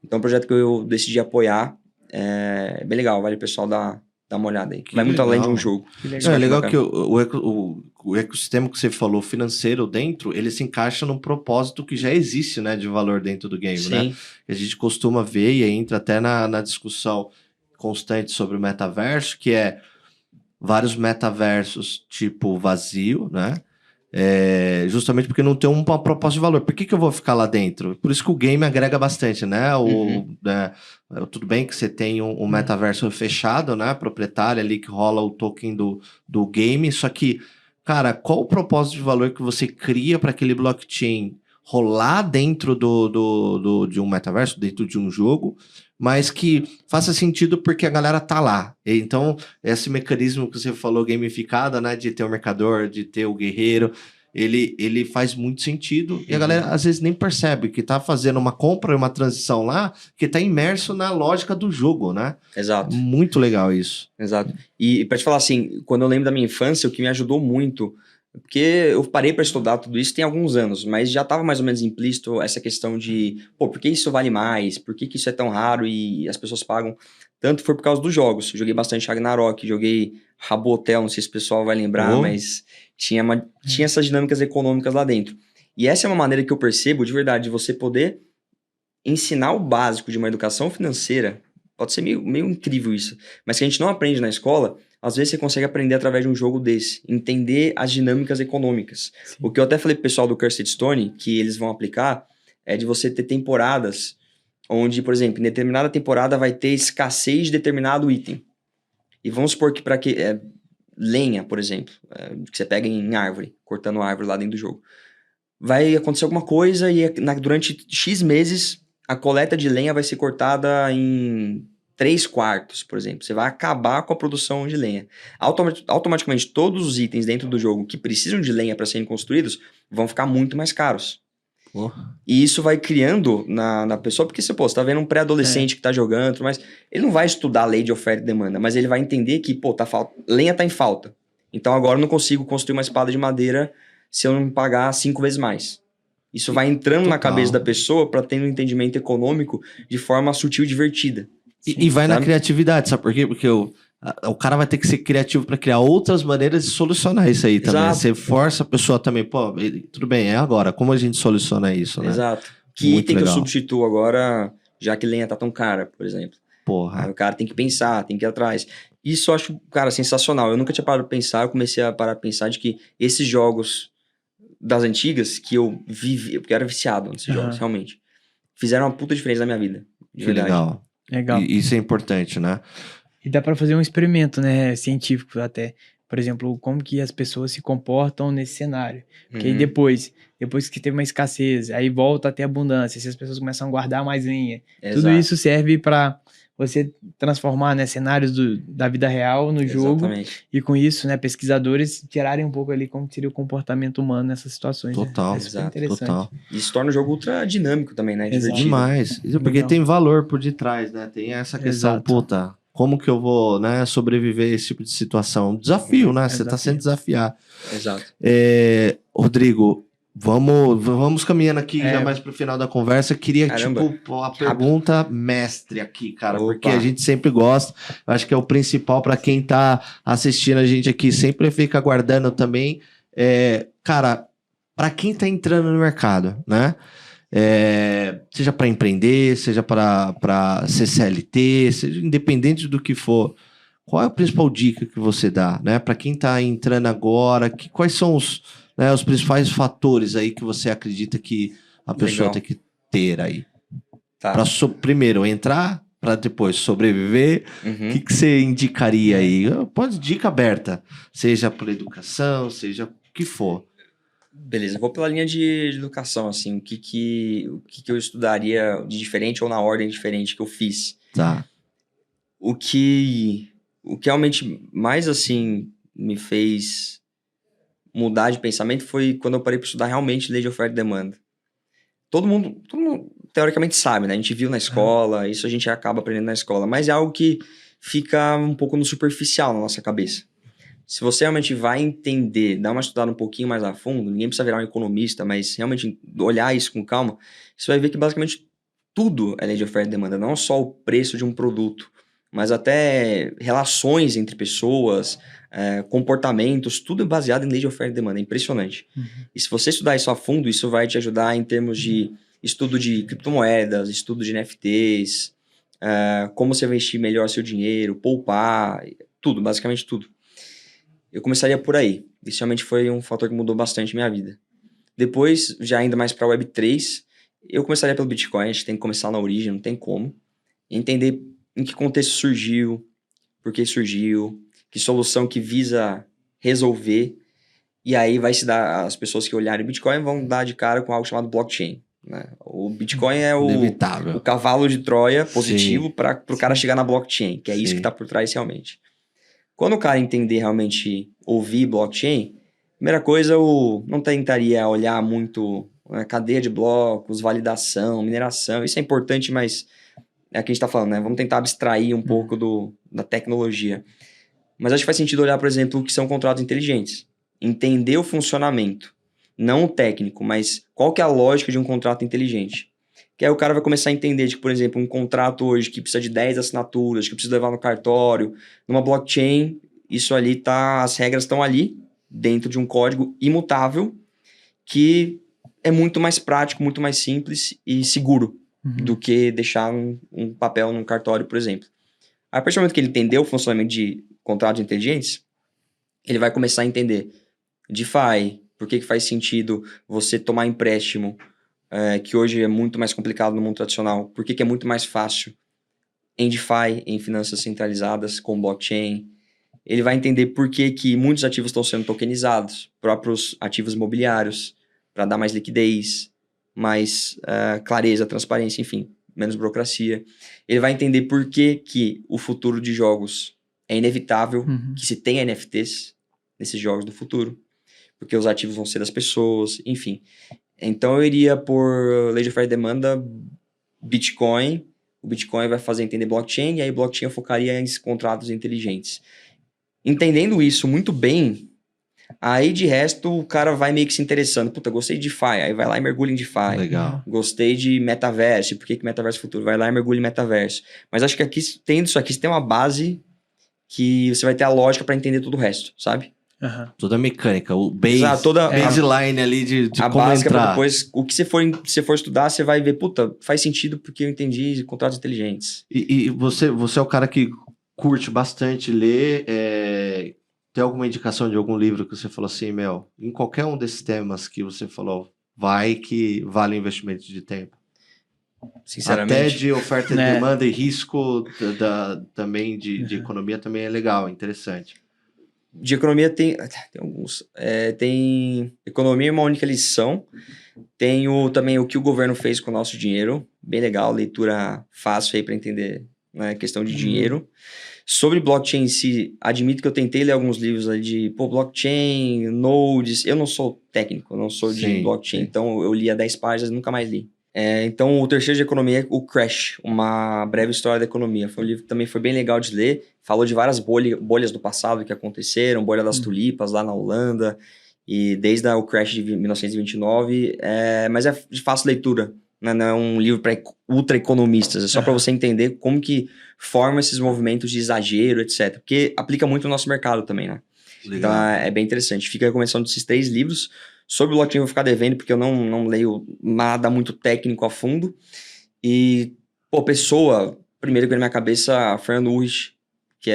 Então é um projeto que eu decidi apoiar. É bem legal, vale o pessoal dar uma olhada aí. Vai muito além de um jogo. É legal que o ecossistema que você falou financeiro dentro, ele se encaixa num propósito que já existe, né, de valor dentro do game, né? Que a gente costuma ver e entra até na discussão constante sobre o metaverso, que é vários metaversos tipo vazio, né? Justamente porque não tem uma proposta de valor. Por que eu vou ficar lá dentro? Por isso que o game agrega bastante, né? Tudo bem que você tem um metaverso fechado, né? Proprietário ali que rola o token do game, só que, cara, qual o propósito de valor que você cria para aquele blockchain rolar dentro de um metaverso, dentro de um jogo, mas que faça sentido porque a galera tá lá. Então, esse mecanismo que você falou, gamificado, né, de ter o mercador, de ter o guerreiro, ele faz muito sentido e a galera às vezes nem percebe que tá fazendo uma compra e uma transição lá, que tá imerso na lógica do jogo, né? Exato. Muito legal isso. Exato. E pra te falar assim, quando eu lembro da minha infância, o que me ajudou muito, porque eu parei para estudar tudo isso tem alguns anos, mas já estava mais ou menos implícito essa questão de, pô, por que isso vale mais? Por que isso é tão raro e as pessoas pagam? Tanto foi por causa dos jogos. Eu joguei bastante Ragnarok, joguei Habbo Hotel, não sei se o pessoal vai lembrar, mas tinha essas dinâmicas econômicas lá dentro. E essa é uma maneira que eu percebo, de verdade, de você poder ensinar o básico de uma educação financeira. Pode ser meio incrível isso, mas que a gente não aprende na escola. Às vezes você consegue aprender através de um jogo desse, entender as dinâmicas econômicas. Sim. O que eu até falei pro pessoal do Cursed Stone, que eles vão aplicar, é de você ter temporadas onde, por exemplo, em determinada temporada vai ter escassez de determinado item. E vamos supor que lenha, por exemplo, que você pega em árvore, cortando árvore lá dentro do jogo. Vai acontecer alguma coisa e durante X meses a coleta de lenha vai ser cortada em 3/4, por exemplo. Você vai acabar com a produção de lenha. Automaticamente, todos os itens dentro do jogo que precisam de lenha para serem construídos vão ficar muito mais caros. E isso vai criando na pessoa, porque você tá vendo um pré-adolescente que tá jogando, mas ele não vai estudar a lei de oferta e demanda, mas ele vai entender que, lenha tá em falta. Então agora eu não consigo construir uma espada de madeira se eu não pagar 5 vezes mais. Isso vai entrando na cabeça da pessoa para ter um entendimento econômico de forma sutil e divertida. E vai na criatividade, sabe por quê? Porque o cara vai ter que ser criativo para criar outras maneiras de solucionar isso aí também. Exato. Você força a pessoa também, tudo bem, é agora, como a gente soluciona isso, né? Exato. Que item que eu substituo agora, já que lenha tá tão cara, por exemplo. Porra. Aí o cara tem que pensar, tem que ir atrás. Isso eu acho, cara, sensacional. Eu nunca tinha parado pra pensar, eu comecei a parar pra pensar de que esses jogos das antigas, que eu vivi, porque eu era viciado nesses jogos, realmente, fizeram uma puta diferença na minha vida. De verdade. Legal. Legal. Isso é importante, né? E dá para fazer um experimento, né, científico até. Por exemplo, como que as pessoas se comportam nesse cenário. Porque aí depois que teve uma escassez, aí volta a ter abundância, se as pessoas começam a guardar mais linha. Tudo isso serve para você transformar, né, cenários da vida real no jogo. Exatamente. E com isso, né, pesquisadores tirarem um pouco ali como seria o comportamento humano nessas situações. Total, né? É super exato, interessante. total. Isso torna o jogo ultra dinâmico também, né? Exato. Divertido. Demais. Isso porque Legal. tem valor por detrás, né? Tem essa questão, Exato. puta, como que eu vou, né, sobreviver a esse tipo de situação? Desafio, né? Você tá sendo desafiado. Exato. Rodrigo, vamos caminhando aqui já mais pro final da conversa. Queria, Caramba. tipo, uma pergunta mestre aqui, cara, Opa. porque a gente sempre gosta. Eu acho que é o principal para quem tá assistindo a gente aqui, sempre fica aguardando também. Cara, para quem tá entrando no mercado, né? Seja para empreender, seja para ser CLT, seja independente do que for, qual é a principal dica que você dá, né? Para quem está entrando agora, quais são os principais fatores aí que você acredita que a pessoa tem que ter aí? Tá. Para primeiro entrar, para depois sobreviver, o que você indicaria aí? Pode dica aberta, seja por educação, seja o que for. Beleza, eu vou pela linha de educação, assim, o que eu estudaria de diferente ou na ordem diferente que eu fiz. Tá. O que realmente mais, assim, me fez mudar de pensamento foi quando eu parei para estudar realmente lei de oferta e demanda. Todo mundo teoricamente sabe, né? A gente viu na escola, isso a gente acaba aprendendo na escola, mas é algo que fica um pouco no superficial na nossa cabeça. Se você realmente vai entender, dar uma estudada um pouquinho mais a fundo, ninguém precisa virar um economista, mas realmente olhar isso com calma, você vai ver que basicamente tudo é lei de oferta e demanda, não só o preço de um produto, mas até relações entre pessoas, comportamentos, tudo é baseado em lei de oferta e demanda, é impressionante. E se você estudar isso a fundo, isso vai te ajudar em termos de estudo de criptomoedas, estudo de NFTs, como você investir melhor seu dinheiro, poupar, tudo, basicamente tudo. Eu começaria por aí. Isso realmente foi um fator que mudou bastante minha vida. Depois, já ainda mais para a Web3, eu começaria pelo Bitcoin. A gente tem que começar na origem, não tem como. Entender em que contexto surgiu, por que surgiu, que solução que visa resolver. E aí vai se dar, as pessoas que olharem o Bitcoin vão dar de cara com algo chamado blockchain. Né? O Bitcoin é o cavalo de Troia positivo para o cara chegar na blockchain, que é isso que está por trás realmente. Quando o cara entender realmente, ouvir blockchain, primeira coisa, eu não tentaria olhar muito cadeia de blocos, validação, mineração. Isso é importante, mas é o que a gente está falando, né? Vamos tentar abstrair um pouco da tecnologia. Mas acho que faz sentido olhar, por exemplo, o que são contratos inteligentes. Entender o funcionamento, não o técnico, mas qual que é a lógica de um contrato inteligente. Que aí o cara vai começar a entender, por exemplo, um contrato hoje que precisa de 10 assinaturas, que precisa levar no cartório, numa blockchain, isso ali as regras estão ali, dentro de um código imutável, que é muito mais prático, muito mais simples e seguro do que deixar um papel num cartório, por exemplo. A partir do momento que ele entendeu o funcionamento de contratos inteligentes, ele vai começar a entender DeFi, por que faz sentido você tomar empréstimo, que hoje é muito mais complicado no mundo tradicional. Por que é muito mais fácil em DeFi, em finanças centralizadas, com blockchain. Ele vai entender por que muitos ativos estão sendo tokenizados, próprios ativos imobiliários, para dar mais liquidez, mais clareza, transparência, enfim, menos burocracia. Ele vai entender por que o futuro de jogos é inevitável, que se tenha NFTs nesses jogos do futuro, porque os ativos vão ser das pessoas, enfim. Então eu iria por lei de oferta e demanda, Bitcoin. O Bitcoin vai fazer entender blockchain, e aí blockchain eu focaria em contratos inteligentes. Entendendo isso muito bem, aí de resto o cara vai meio que se interessando. Puta, gostei de DeFi, aí vai lá e mergulha em DeFi. Legal. Gostei de metaverso, por que metaverso futuro? Vai lá e mergulha em metaverso. Mas acho que aqui, tendo isso aqui, você tem uma base que você vai ter a lógica para entender todo o resto, sabe? Toda a mecânica, o base, exato, toda baseline ali de a como básica entrar. Pra depois, o que você for estudar, você vai ver, puta, faz sentido porque eu entendi contratos inteligentes. E você é o cara que curte bastante ler, tem alguma indicação de algum livro que você falou assim, em qualquer um desses temas que você falou, vai que vale o investimento de tempo? sinceramente. Até de oferta e Né? demanda e risco também de economia também é legal, interessante. De economia tem alguns. Tem economia é uma única lição. Tem também o que o governo fez com o nosso dinheiro. Bem legal, leitura fácil aí para entender, né, questão de dinheiro. Sobre blockchain em si, admito que eu tentei ler alguns livros ali de blockchain, nodes. Eu não sou técnico, eu não sou de Sim, blockchain, sim. então eu lia 10 páginas e nunca mais li. Então, o terceiro de economia é o Crash, uma breve história da economia. Foi um livro que também foi bem legal de ler. Falou de várias bolhas do passado que aconteceram, bolha das tulipas lá na Holanda, e desde o Crash de 1929. Mas é de fácil leitura, né? Não é um livro para ultra economistas, é só para você entender como que forma esses movimentos de exagero, etc. Porque aplica muito no nosso mercado também, né? Legal. Então é bem interessante. Fica a recomendação desses 3 livros. Sobre o blockchain eu vou ficar devendo, porque eu não leio nada muito técnico a fundo. E, primeiro que vem na minha cabeça, Fernando Urrich, que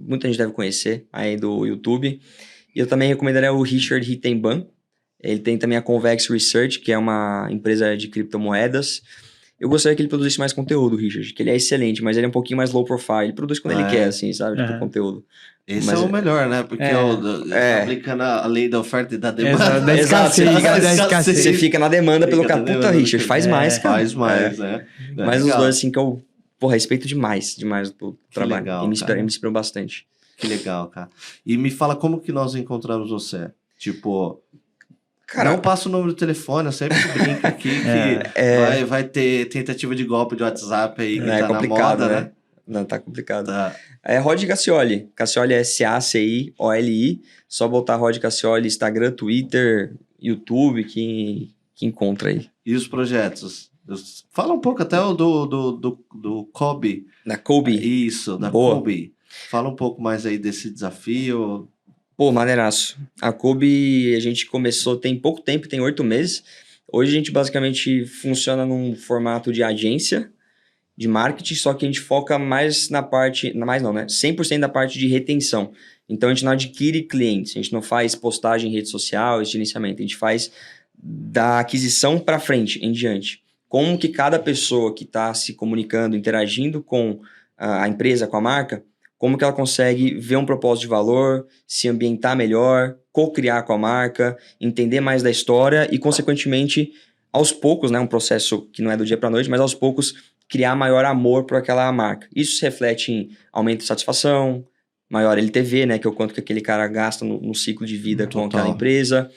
muita gente deve conhecer aí do YouTube. E eu também recomendaria o Richard Hittenban. Ele tem também a Convex Research, que é uma empresa de criptomoedas. Eu gostaria que ele produzisse mais conteúdo, Richard, que ele é excelente, mas ele é um pouquinho mais low profile. Ele produz quando ele quer, assim, sabe? Tipo, conteúdo. Esse é o melhor, né? Porque aplicando a lei da oferta e da demanda. Da escassez. Você fica na demanda pelo cara. Puta, Richard, faz mais, cara. Faz mais, né? Mas os dois, assim, que eu respeito demais o trabalho. Legal, e me inspirou bastante. Que legal, cara. E me fala como que nós encontramos você. Tipo, cara, não passa o número do telefone, eu sempre brinco aqui que vai ter tentativa de golpe de WhatsApp aí que tá na moda, né? Não, tá complicado. Tá. Rod Cassioli. Cassioli é Cacioli. Só botar Rod Cassioli, Instagram, Twitter, YouTube, que encontra aí. E os projetos? Fala um pouco até o do Kobe. Da Kobe. Isso, da Kobe. Fala um pouco mais aí desse desafio. Pô, maneiraço. A Kobe, a gente começou tem pouco tempo, tem 8 meses. Hoje a gente basicamente funciona num formato de agência de marketing, só que a gente foca mais na parte, mais não, né? 100% da parte de retenção. Então a gente não adquire clientes, a gente não faz postagem em rede social, esse gerenciamento, a gente faz da aquisição para frente, em diante. Como que cada pessoa que está se comunicando, interagindo com a empresa, com a marca, como que ela consegue ver um propósito de valor, se ambientar melhor, co-criar com a marca, entender mais da história e, consequentemente, aos poucos, né, um processo que não é do dia para a noite, mas aos poucos criar maior amor por aquela marca. Isso se reflete em aumento de satisfação, maior LTV, né, que é o quanto que aquele cara gasta no ciclo de vida com aquela empresa,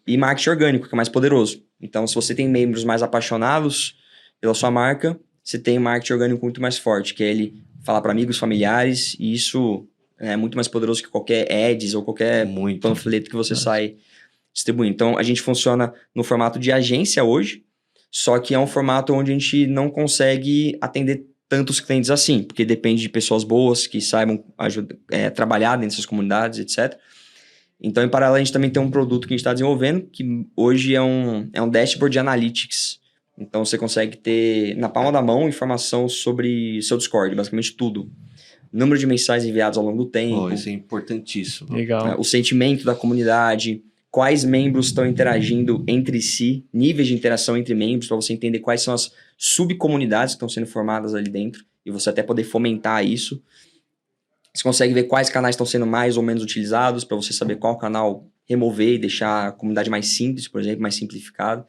e marketing orgânico, que é mais poderoso. Então, se você tem membros mais apaixonados pela sua marca, você tem marketing orgânico muito mais forte, que é ele falar para amigos, familiares, e isso é muito mais poderoso que qualquer ads ou qualquer panfleto que você sai distribuindo. Então, a gente funciona no formato de agência hoje, só que é um formato onde a gente não consegue atender tantos clientes assim, porque depende de pessoas boas que saibam trabalhar dentro dessas comunidades, etc. Então, em paralelo, a gente também tem um produto que a gente está desenvolvendo, que hoje é um dashboard de analytics. Então, você consegue ter na palma da mão informação sobre seu Discord, basicamente tudo. Número de mensagens enviados ao longo do tempo. Isso é importantíssimo. Legal. O sentimento da comunidade, quais membros estão interagindo entre si, níveis de interação entre membros, para você entender quais são as subcomunidades que estão sendo formadas ali dentro, e você até poder fomentar isso. Você consegue ver quais canais estão sendo mais ou menos utilizados, para você saber qual canal remover e deixar a comunidade mais simples, por exemplo, mais simplificada.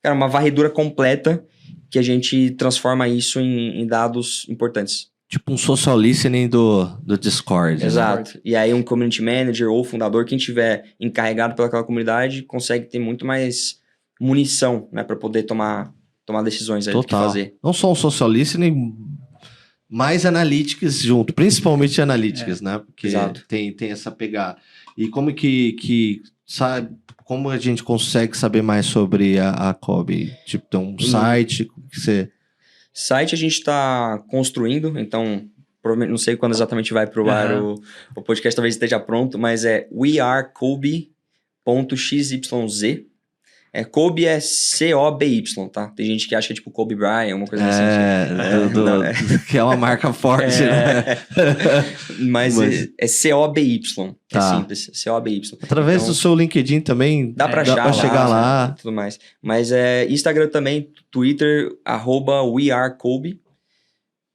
Cara, uma varredura completa que a gente transforma isso em dados importantes. Tipo um social listening do Discord. Exato. Né? E aí um community manager ou fundador, quem tiver encarregado pelaquela comunidade, consegue ter muito mais munição, né, para poder tomar decisões aí do que fazer. Não só um social listening, mais analytics junto, principalmente analytics, né? Porque tem essa pegada. E como que sabe, como a gente consegue saber mais sobre a Kobe? Tipo, tem um site que você... Site a gente está construindo, então não sei quando exatamente vai pro ar o podcast, talvez esteja pronto, mas é wearekobe.xyz. Kobe é C-O-B-Y, tá? Tem gente que acha que é tipo Kobe Bryant, uma coisa assim. Que é uma marca forte, né? Mas é C-O-B-Y. Tá. É simples, C-O-B-Y. Através Então, do seu LinkedIn também dá pra achar chegar lá. tudo mais. Mas Instagram também, Twitter, @WeAreKobe.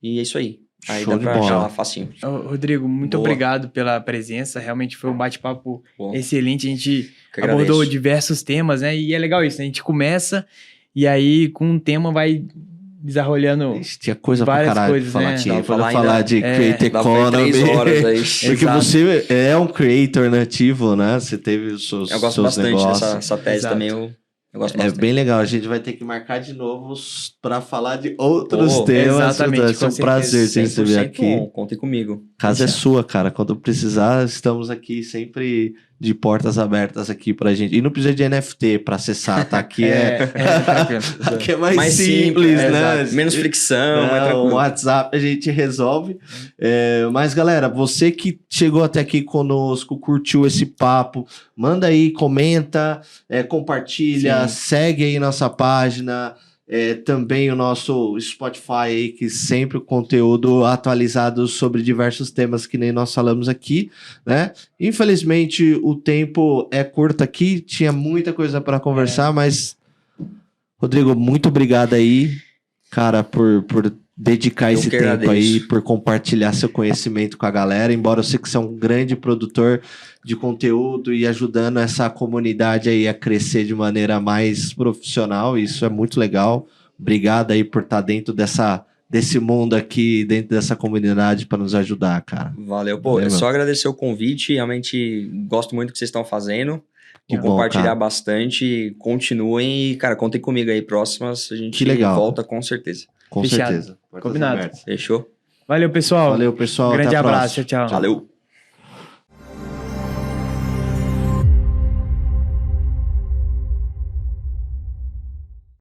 E é isso aí. Aí Show dá de pra bola. achar lá facinho. Ô, Rodrigo, muito Boa. obrigado pela presença. Realmente foi um bate-papo Bom, excelente. A gente que abordou agradeço. diversos temas, né? E é legal isso, né? A gente começa e aí com um tema vai desarrolhando. Ixi, tinha coisa pra Várias caralho coisas, pra falar né? aqui. Dá pra Pra falar falar ainda- de Create Dá pra ir Economy. 3 horas aí. Porque Exato. você é um creator nativo, né? Você teve os seus, Eu gosto seus bastante negócios. dessa tese Exato. também. Eu gosto É bastante. bem legal. A gente vai ter que marcar de novo para falar de outros Pô, temas. exatamente, Vai ser um com prazer te 100% receber aqui. bom, contem comigo. A casa é sua, cara. Quando precisar, estamos aqui sempre de portas abertas aqui pra gente. E não precisa de NFT pra acessar, tá? Aqui tranquilo. aqui é mais simples, né? exato. Menos fricção, mais Não, o tranquilo. WhatsApp a gente resolve. Mas, galera, você que chegou até aqui conosco, curtiu esse papo, manda aí, comenta, compartilha, segue aí nossa página. Também o nosso Spotify aí, que sempre o conteúdo atualizado sobre diversos temas que nem nós falamos aqui, né? Infelizmente, o tempo é curto aqui, tinha muita coisa para conversar, mas, Rodrigo, muito obrigado aí, cara, por dedicar Eu esse que tempo agradeço. aí, por compartilhar seu conhecimento com a galera, embora eu sei que você é um grande produtor de conteúdo e ajudando essa comunidade aí a crescer de maneira mais profissional, isso é muito legal. Obrigado aí por estar dentro desse mundo aqui, dentro dessa comunidade para nos ajudar, cara. Valeu. Pô, Valeu, é só mano. agradecer o convite. Realmente gosto muito do que vocês estão fazendo. Que Vou bom, compartilhar cara. bastante. Continuem e, cara, contem comigo aí. Próximas a gente Que legal. volta com certeza. Com Fechado. certeza. Portas Combinado. abertas. Fechou? Valeu, pessoal. Valeu, pessoal. Um grande Até a abraço. próxima. Tchau, tchau. Valeu.